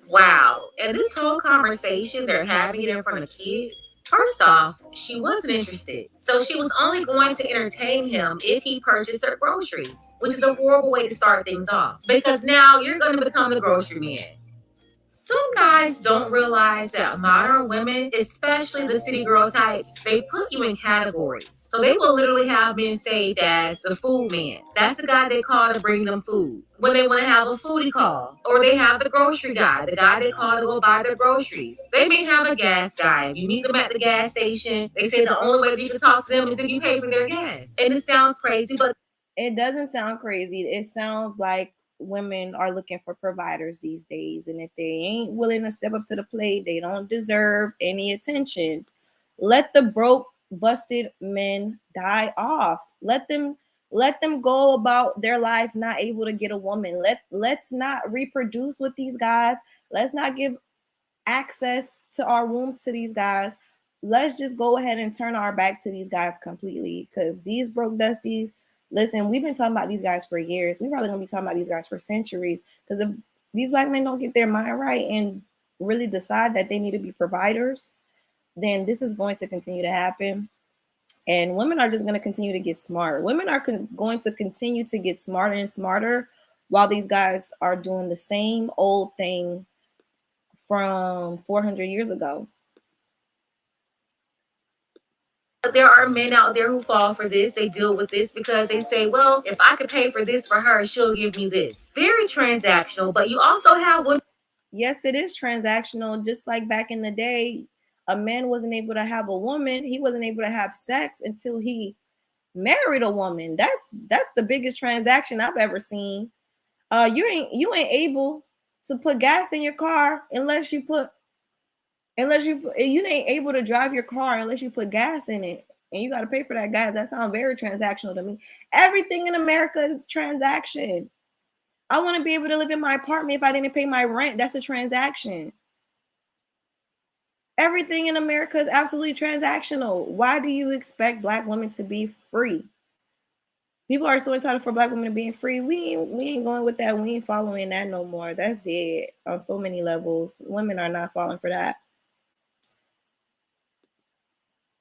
Wow. And this whole conversation, they're having it in front of kids. First off, she wasn't interested. So she was only going to entertain him if he purchased her groceries, which is a horrible way to start things off. Because now you're going to become the grocery man. Some guys don't realize that modern women, especially the city girl types, they put you in categories. So they will literally have men saved as the food man. That's the guy they call to bring them food when they want to have a foodie call. Or they have the grocery guy, the guy they call to go buy their groceries. They may have a gas guy. If you meet them at the gas station, they say the only way that you can talk to them is if you pay for their gas. And it sounds crazy, but it doesn't sound crazy. It sounds like women are looking for providers these days, and if they ain't willing to step up to the plate, they don't deserve any attention. Let the broke, busted men die off. Let them go about their life not able to get a woman. Let's not reproduce with these guys. Let's not give access to our wombs to these guys. Let's just go ahead and turn our back to these guys completely, because these broke dusties, listen, we've been talking about these guys for years. We're probably gonna be talking about these guys for centuries, because if these black men don't get their mind right and really decide that they need to be providers, then this is going to continue to happen. And women are just going to continue to get smart. Women are going to continue to get smarter and smarter while these guys are doing the same old thing from 400 years ago. there are men out there who fall for this. They deal with this because they say, well, if I could pay for this for her, she'll give me this. Very transactional, but you also have women. Yes, it is transactional. Just like back in the day, a man wasn't able to have a woman. He wasn't able to have sex until he married a woman. That's the biggest transaction I've ever seen. You ain't able to put gas in your car you ain't able to drive your car unless you put gas in it, and you got to pay for that gas. That sounds very transactional to me. Everything in America is transaction. I want to be able to live in my apartment if I didn't pay my rent. That's a transaction. Everything in America is absolutely transactional. Why do you expect Black women to be free? People are so entitled for Black women being free. We ain't going with that. We ain't following that no more. That's dead on so many levels. Women are not falling for that.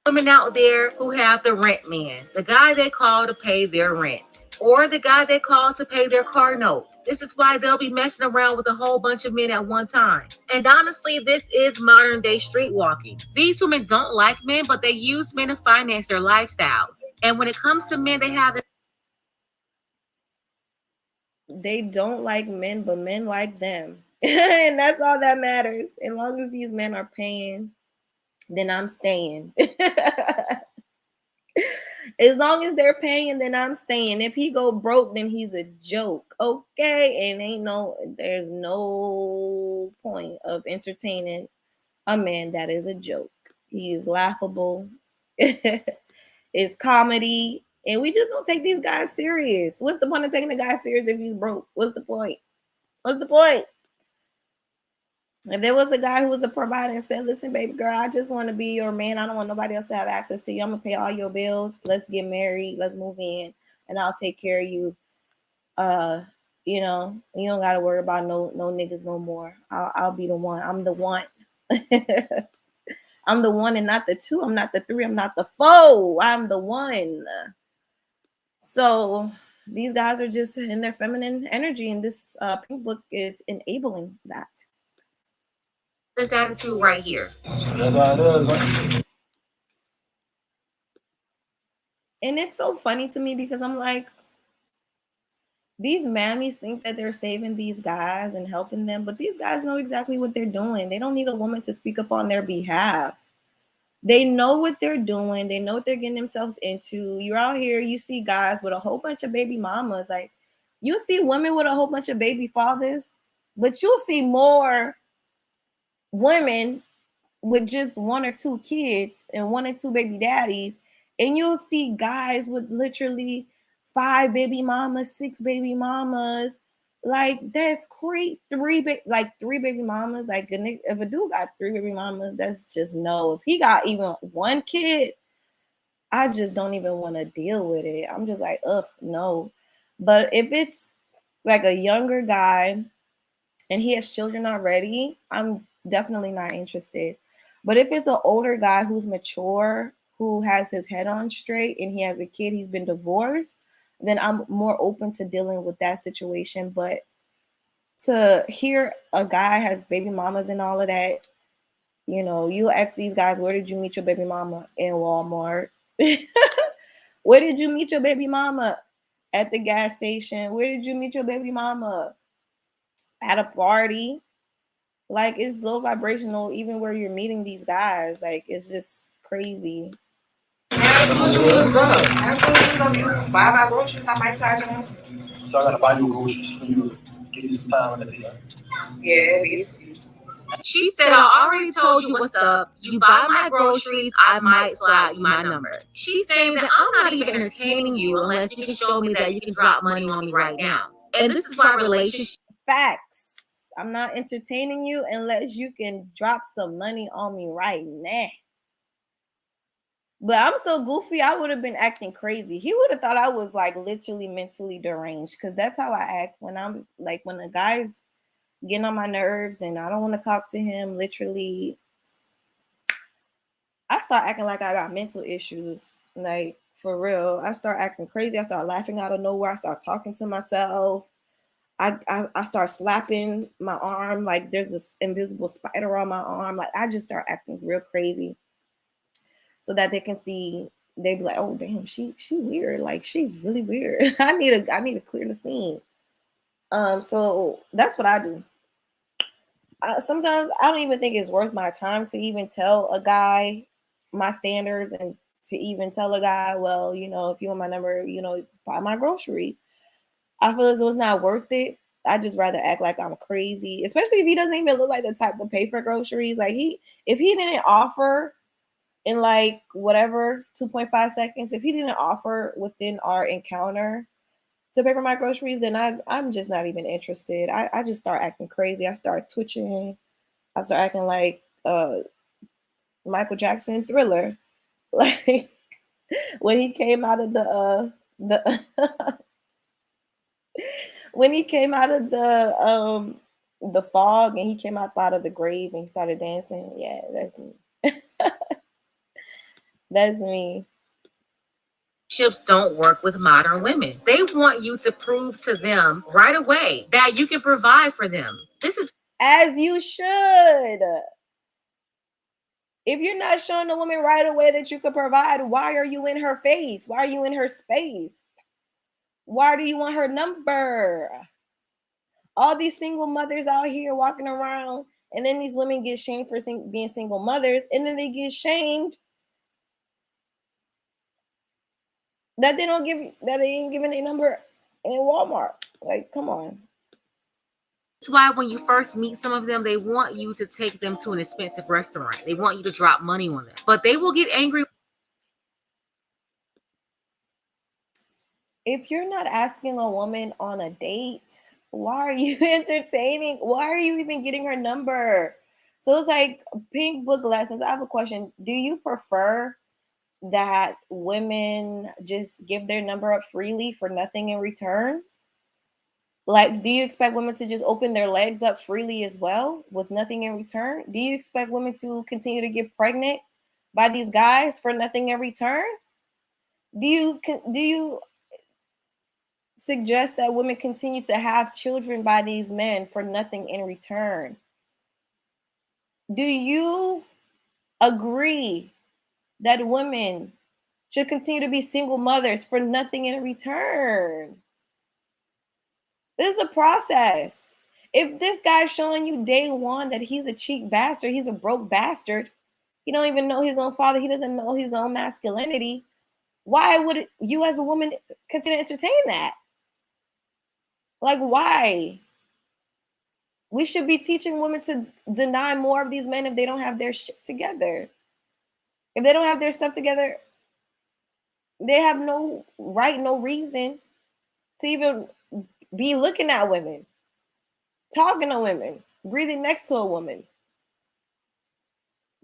Women out there who have the rent man, the guy they call to pay their rent, or the guy they call to pay their car note. This is why they'll be messing around with a whole bunch of men at one time. And honestly, this is modern day street walking. These women don't like men, but they use men to finance their lifestyles. And when it comes to men, They don't like men, but men like them. And that's all that matters. As long as these men are paying, then I'm staying. As long as they're paying, then I'm staying. If he go broke, then he's a joke. Okay. And there's no point of entertaining a man that is a joke. He is laughable. It's comedy. And we just don't take these guys serious. What's the point of taking a guy serious if he's broke? What's the point? What's the point? If there was a guy who was a provider and said, listen, baby girl, I just want to be your man. I don't want nobody else to have access to you. I'm going to pay all your bills. Let's get married. Let's move in. And I'll take care of you. You don't got to worry about no niggas no more. I'll be the one. I'm the one. I'm the one and not the two. I'm not the three. I'm not the four. I'm the one. So these guys are just in their feminine energy. And this pink book is enabling that. this attitude right here. That's how it is. Right? And it's so funny to me because I'm like, these mammies think that they're saving these guys and helping them, but these guys know exactly what they're doing. They don't need a woman to speak up on their behalf. They know what they're doing. They know what they're getting themselves into. You're out here, you see guys with a whole bunch of baby mamas. Like, you see women with a whole bunch of baby fathers, but you'll see more women with just one or two kids and one or two baby daddies, and you'll see guys with literally 5 baby mamas, 6 baby mamas. Like, that's great. Three baby mamas. Like, if a dude got 3 baby mamas, that's just no. If he got even one kid, I just don't even want to deal with it. I'm just like, ugh, no. But if it's like a younger guy and he has children already, I'm definitely not interested. But if it's an older guy who's mature, who has his head on straight, and he has a kid, he's been divorced, then I'm more open to dealing with that situation. But to hear a guy has baby mamas and all of that, you ask these guys, where did you meet your baby mama? In Walmart. Where did you meet your baby mama? At the gas station. Where did you meet your baby mama? At a party. Like, it's low vibrational even where you're meeting these guys. Like, it's just crazy. Absolutely. Buy my groceries, I might charge them. So I gotta buy you groceries for you to get this time in the day. Yeah, it is. She said, I already told you what's up. You buy my groceries, I might slide you my number. She's saying that I'm not even entertaining you unless you can show me that you can drop money on me right now. And this is why relationships. Facts. I'm not entertaining you unless you can drop some money on me right now. But I'm so goofy, I would have been acting crazy. He would have thought I was like literally mentally deranged, because that's how I act when I'm like, when a guy's getting on my nerves and I don't want to talk to him. Literally, I start acting like I got mental issues. Like, for real. I start acting crazy. I start laughing out of nowhere. I start talking to myself. I start slapping my arm like there's this invisible spider on my arm. Like, I just start acting real crazy so that they can see. They be like, oh damn, she weird. Like, she's really weird. I need to clear the scene. So that's what I do. Sometimes I don't even think it's worth my time to even tell a guy my standards, and to even tell a guy, well, if you want my number, buy my groceries. I feel as though it's not worth it. I just rather act like I'm crazy, especially if he doesn't even look like the type to pay for groceries. Like, if he didn't offer in like whatever 2.5 seconds, if he didn't offer within our encounter, to pay for my groceries, then I'm just not even interested. I just start acting crazy. I start twitching. I start acting like Michael Jackson Thriller. Like when he came out of the when he came out of the fog and he came up out of the grave and he started dancing. Yeah, that's me. That's me. Relationships don't work with modern women. They want you to prove to them right away that you can provide for them. This is As you should. If you're not showing a woman right away that you could provide, why are you in her face? Why are you in her space? Why do you want her number? All these single mothers out here walking around, and then these women get shamed for being single mothers, and then they get shamed that they ain't giving a number in Walmart. Like, come on. That's why when you first meet some of them, they want you to take them to an expensive restaurant. They want you to drop money on them, but they will get angry. If you're not asking a woman on a date, why are you entertaining? Why are you even getting her number? So it's like pink book lessons. I have a question. Do you prefer that women just give their number up freely for nothing in return? Like, do you expect women to just open their legs up freely as well with nothing in return? Do you expect women to continue to get pregnant by these guys for nothing in return? Do you suggest that women continue to have children by these men for nothing in return? Do you agree that women should continue to be single mothers for nothing in return? This is a process. If this guy's showing you day one that he's a cheap bastard, he's a broke bastard, he don't even know his own father, he doesn't know his own masculinity, why would you as a woman continue to entertain that? Like, why? We should be teaching women to deny more of these men if they don't have their shit together. If they don't have their stuff together, they have no right, no reason to even be looking at women, talking to women, breathing next to a woman.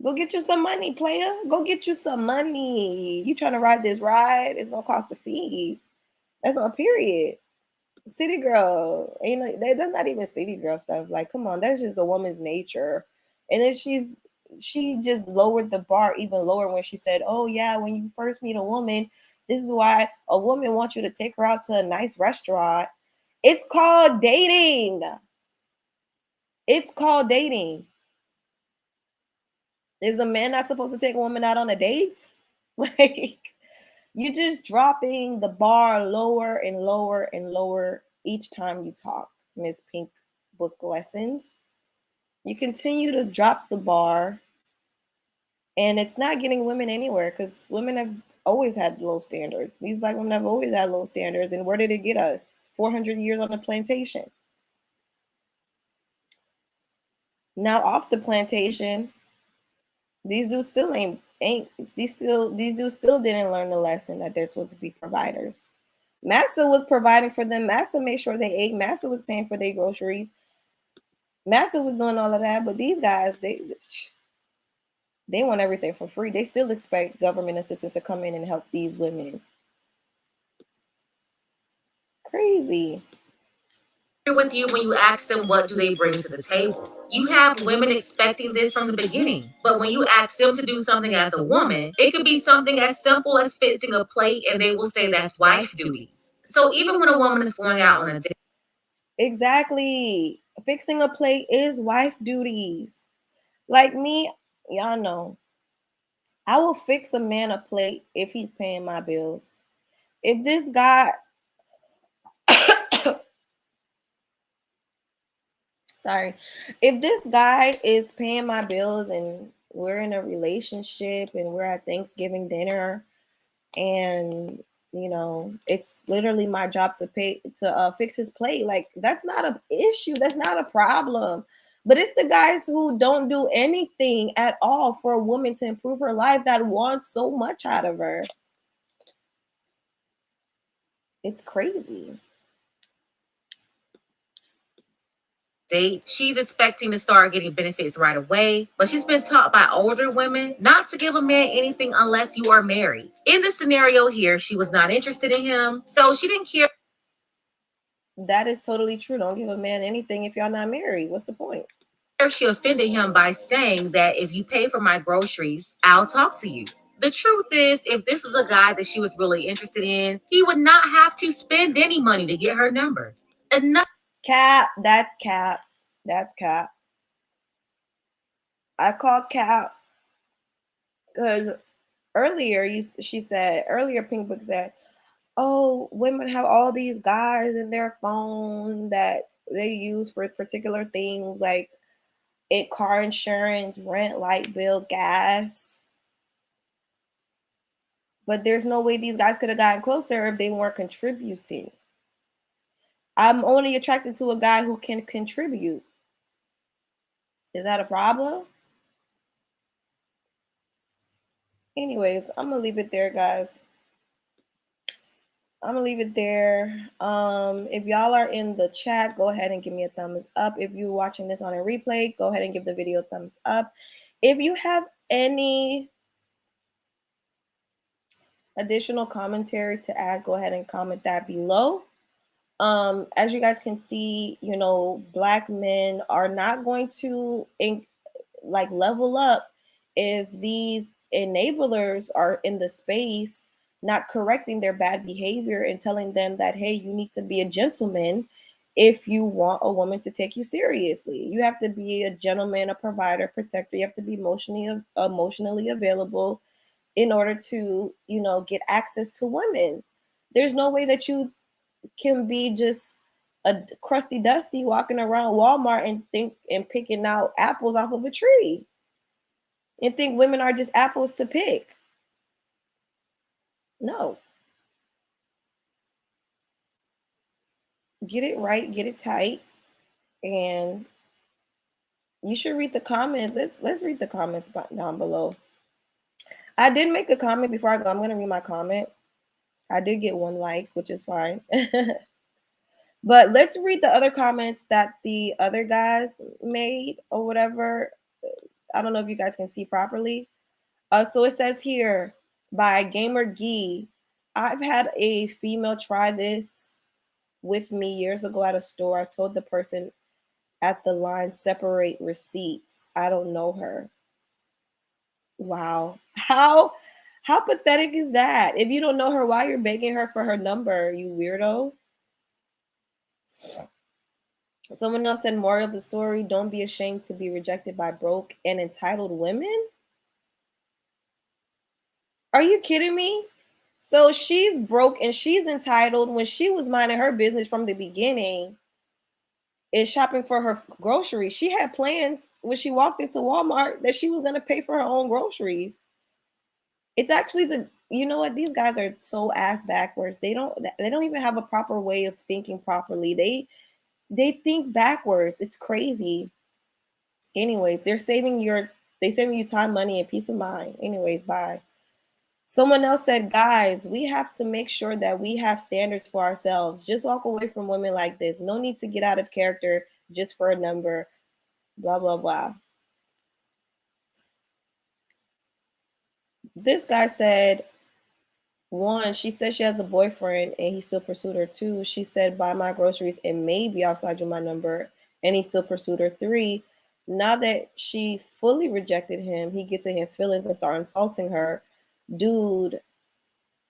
Go get you some money, player. Go get you some money. You trying to ride this ride? It's gonna cost a fee. That's on period. City girl, ain't that's not even city girl stuff. Like, come on, that's just a woman's nature. And then she just lowered the bar even lower when she said, "Oh yeah, when you first meet a woman, this is why a woman wants you to take her out to a nice restaurant." It's called dating. It's called dating. Is a man not supposed to take a woman out on a date? Like, you're just dropping the bar lower and lower and lower each time you talk, Miss Pink Book Lessons. You continue to drop the bar, and it's not getting women anywhere because women have always had low standards. These black women have always had low standards. And where did it get us? 400 years on the plantation. Now off the plantation, these dudes still ain't these dudes still didn't learn the lesson that they're supposed to be providers. Massa was providing for them. Massa made sure they ate. Massa was paying for their groceries. Massa was doing all of that, but these guys, they want everything for free. They still expect government assistance to come in and help these women. Crazy. With you when you ask them what do they bring to the table. You have women expecting this from the beginning, but when you ask them to do something as a woman, it could be something as simple as fixing a plate and they will say that's wife duties. So even when a woman is going out on a date, Exactly. Fixing a plate is wife duties. Like me, y'all know, I will fix a man a plate if he's paying my bills. If this guy, sorry, if this guy is paying my bills and we're in a relationship and we're at Thanksgiving dinner and it's literally my job to pay to fix his plate, like, that's not an issue, that's not a problem. But it's the guys who don't do anything at all for a woman to improve her life that want so much out of her. It's crazy. date. She's expecting to start getting benefits right away, but she's been taught by older women not to give a man anything unless you are married. In the scenario here, she was not interested in him, so she didn't care. That is totally true. Don't give a man anything if y'all not married. What's the point? She offended him by saying that if you pay for my groceries, I'll talk to you. The truth is, if this was a guy that she was really interested in, he would not have to spend any money to get her number. Enough. Cap. That's cap. That's cap. I call cap because earlier she said earlier Pink Book said, oh, women have all these guys in their phone that they use for particular things like car insurance, rent, light bill, gas. But there's no way these guys could have gotten closer if they weren't contributing. I'm only attracted to a guy who can contribute. Is that a problem? Anyways, I'm gonna leave it there, guys. I'm gonna leave it there. If y'all are in the chat, go ahead and give me a thumbs up. If you're watching this on a replay, go ahead and give the video a thumbs up. If you have any additional commentary to add, go ahead and comment that below. As you guys can see, you know, Black men are not going to like level up if these enablers are in the space not correcting their bad behavior and telling them that, hey, you need to be a gentleman if you want a woman to take you seriously. You have to be a gentleman, a provider, protector. You have to be emotionally available in order to, you know, get access to women. There's no way that you can be just a crusty dusty walking around Walmart and picking out apples off of a tree and think women are just apples to pick. No. Get it right, get it tight, and you should read the comments. Let's read the comments down below. I did make a comment before I go. I'm gonna read my comment. I did get one like, which is fine. But let's read the other comments that the other guys made or whatever. I don't know if you guys can see properly. So it says here by Gamer Gee, I've had a female try this with me years ago at a store. I told the person at the line, separate receipts. I don't know her. Wow. How pathetic is that? If you don't know her, why you're begging her for her number, you weirdo? Someone else said, moral of the story, don't be ashamed to be rejected by broke and entitled women. Are you kidding me? So she's broke and she's entitled when she was minding her business from the beginning is shopping for her groceries. She had plans when she walked into Walmart that she was going to pay for her own groceries. It's actually you know what? These guys are so ass backwards. They don't even have a proper way of thinking properly. They think backwards. It's crazy. Anyways, they're saving you time, money, and peace of mind. Anyways, bye. Someone else said, guys, we have to make sure that we have standards for ourselves. Just walk away from women like this. No need to get out of character just for a number. Blah, blah, blah. This guy said, one, she said she has a boyfriend and he still pursued her. Two, she said, buy my groceries and maybe I'll slide you my number. And he still pursued her. Three, now that she fully rejected him, he gets in his feelings and start insulting her. Dude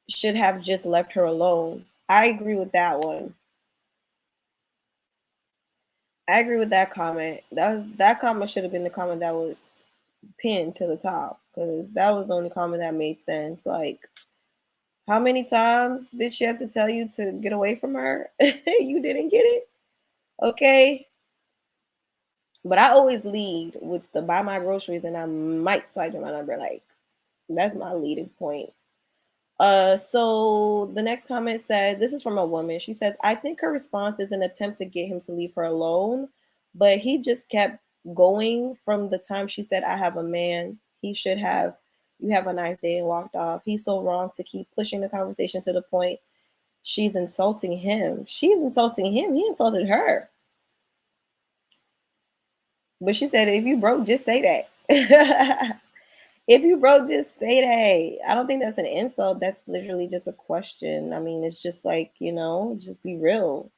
should have just left her alone. I agree with that one. I agree with that comment. That comment should have been the comment that was pinned to the top because that was the only comment that made sense. Like, how many times did she have to tell you to get away from her? You didn't get it? Okay. But I always lead with the buy my groceries and I might slide you my number. Like, that's my leading point. So the next comment says, this is from a woman. She says, I think her response is an attempt to get him to leave her alone, but he just kept going from the time she said, I have a man. He should have, you have a nice day, and walked off. He's so wrong to keep pushing the conversation to the point she's insulting him. She's insulting him. He insulted her. But she said, if you broke, just say that. If you broke, just say that. I don't think that's an insult. That's literally just a question. I mean, it's just like, just be real.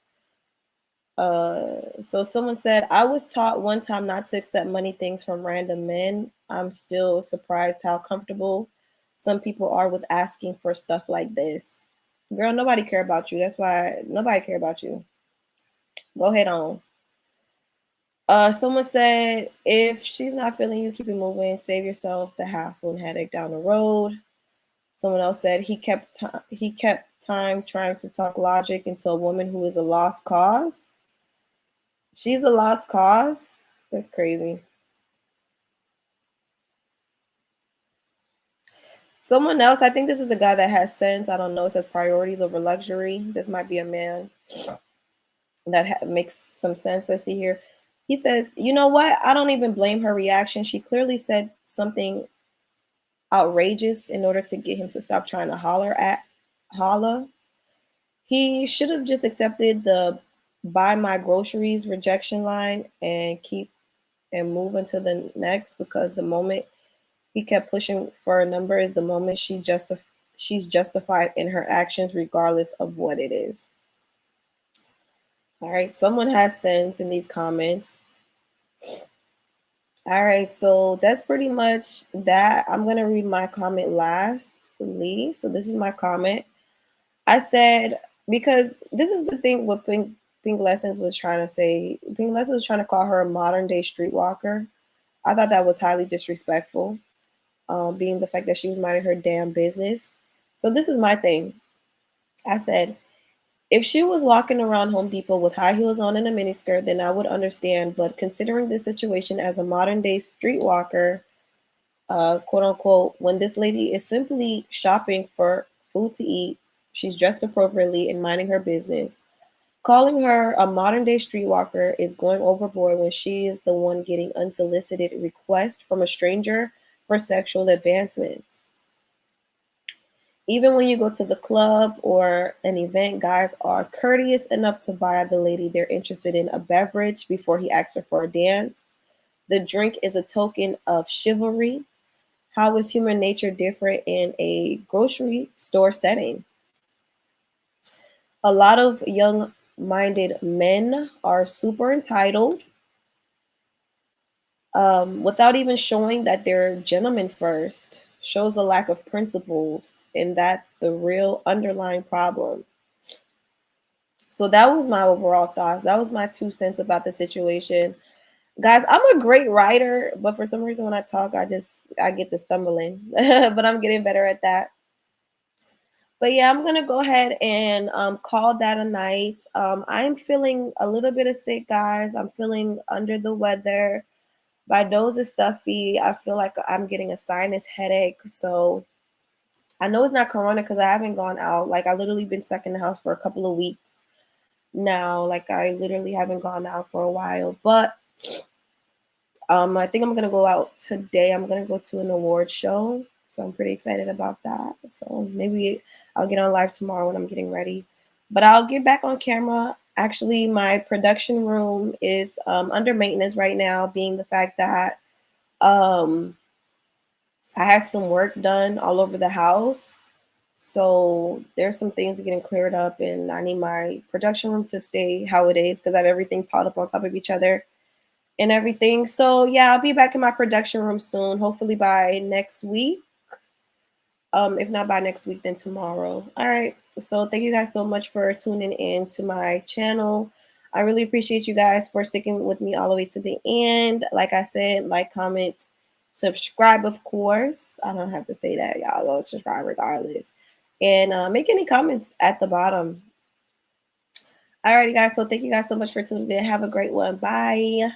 So someone said, I was taught one time not to accept money things from random men. I'm still surprised how comfortable some people are with asking for stuff like this. Girl, nobody care about you. That's why nobody care about you. Go ahead on. Someone said, if she's not feeling you, keep it moving. Save yourself the hassle and headache down the road. Someone else said he kept time trying to talk logic into a woman who is a lost cause. She's a lost cause. That's crazy. Someone else, I think this is a guy that has sense. I don't know. It says priorities over luxury. This might be a man that makes some sense. Let's see here. He says, you know what? I don't even blame her reaction. She clearly said something outrageous in order to get him to stop trying to holla. He should have just accepted the buy my groceries rejection line and keep and move into the next, because the moment he kept pushing for a number is the moment she's justified in her actions regardless of what it is. All right, someone has sense in these comments. All right, so that's pretty much that. I'm going to read my comment lastly. So this is my comment. I said, because this is the thing what Pink Lessons was trying to say. Pink Lessons was trying to call her a modern day streetwalker. I thought that was highly disrespectful, being the fact that she was minding her damn business. So this is my thing. I said, if she was walking around Home Depot with high heels on and a miniskirt, then I would understand. But considering this situation as a modern day streetwalker, quote unquote, when this lady is simply shopping for food to eat, she's dressed appropriately and minding her business. Calling her a modern day streetwalker is going overboard when she is the one getting unsolicited requests from a stranger for sexual advancements. Even when you go to the club or an event, guys are courteous enough to buy the lady they're interested in a beverage before he asks her for a dance. The drink is a token of chivalry. How is human nature different in a grocery store setting? A lot of young minded men are super entitled, without even showing that they're gentlemen first. Shows a lack of principles, and that's the real underlying problem. So that was my overall thoughts. That was my 2 cents about the situation. Guys, I'm a great writer, but for some reason when I talk, I get to stumbling. But I'm getting better at that. But yeah, I'm gonna go ahead and call that a night. I'm feeling a little bit of sick, guys. I'm feeling under the weather. My nose is stuffy. I feel like I'm getting a sinus headache. So I know it's not corona because I haven't gone out. Like I literally been stuck in the house for a couple of weeks now. Like I literally haven't gone out for a while. But I think I'm gonna go out today. I'm gonna go to an award show. So I'm pretty excited about that. So maybe I'll get on live tomorrow when I'm getting ready. But I'll get back on camera. Actually, my production room is under maintenance right now, being the fact that um, I had some work done all over the house. So there's some things getting cleared up, and I need my production room to stay how it is because I have everything piled up on top of each other and everything. So yeah, I'll be back in my production room soon, hopefully by next week. If not by next week, then tomorrow. All right. So thank you guys so much for tuning in to my channel. I really appreciate you guys for sticking with me all the way to the end. Like I said, like, comment, subscribe, of course. I don't have to say that. Y'all go subscribe regardless. And make any comments at the bottom. All righty, guys. So thank you guys so much for tuning in. Have a great one. Bye.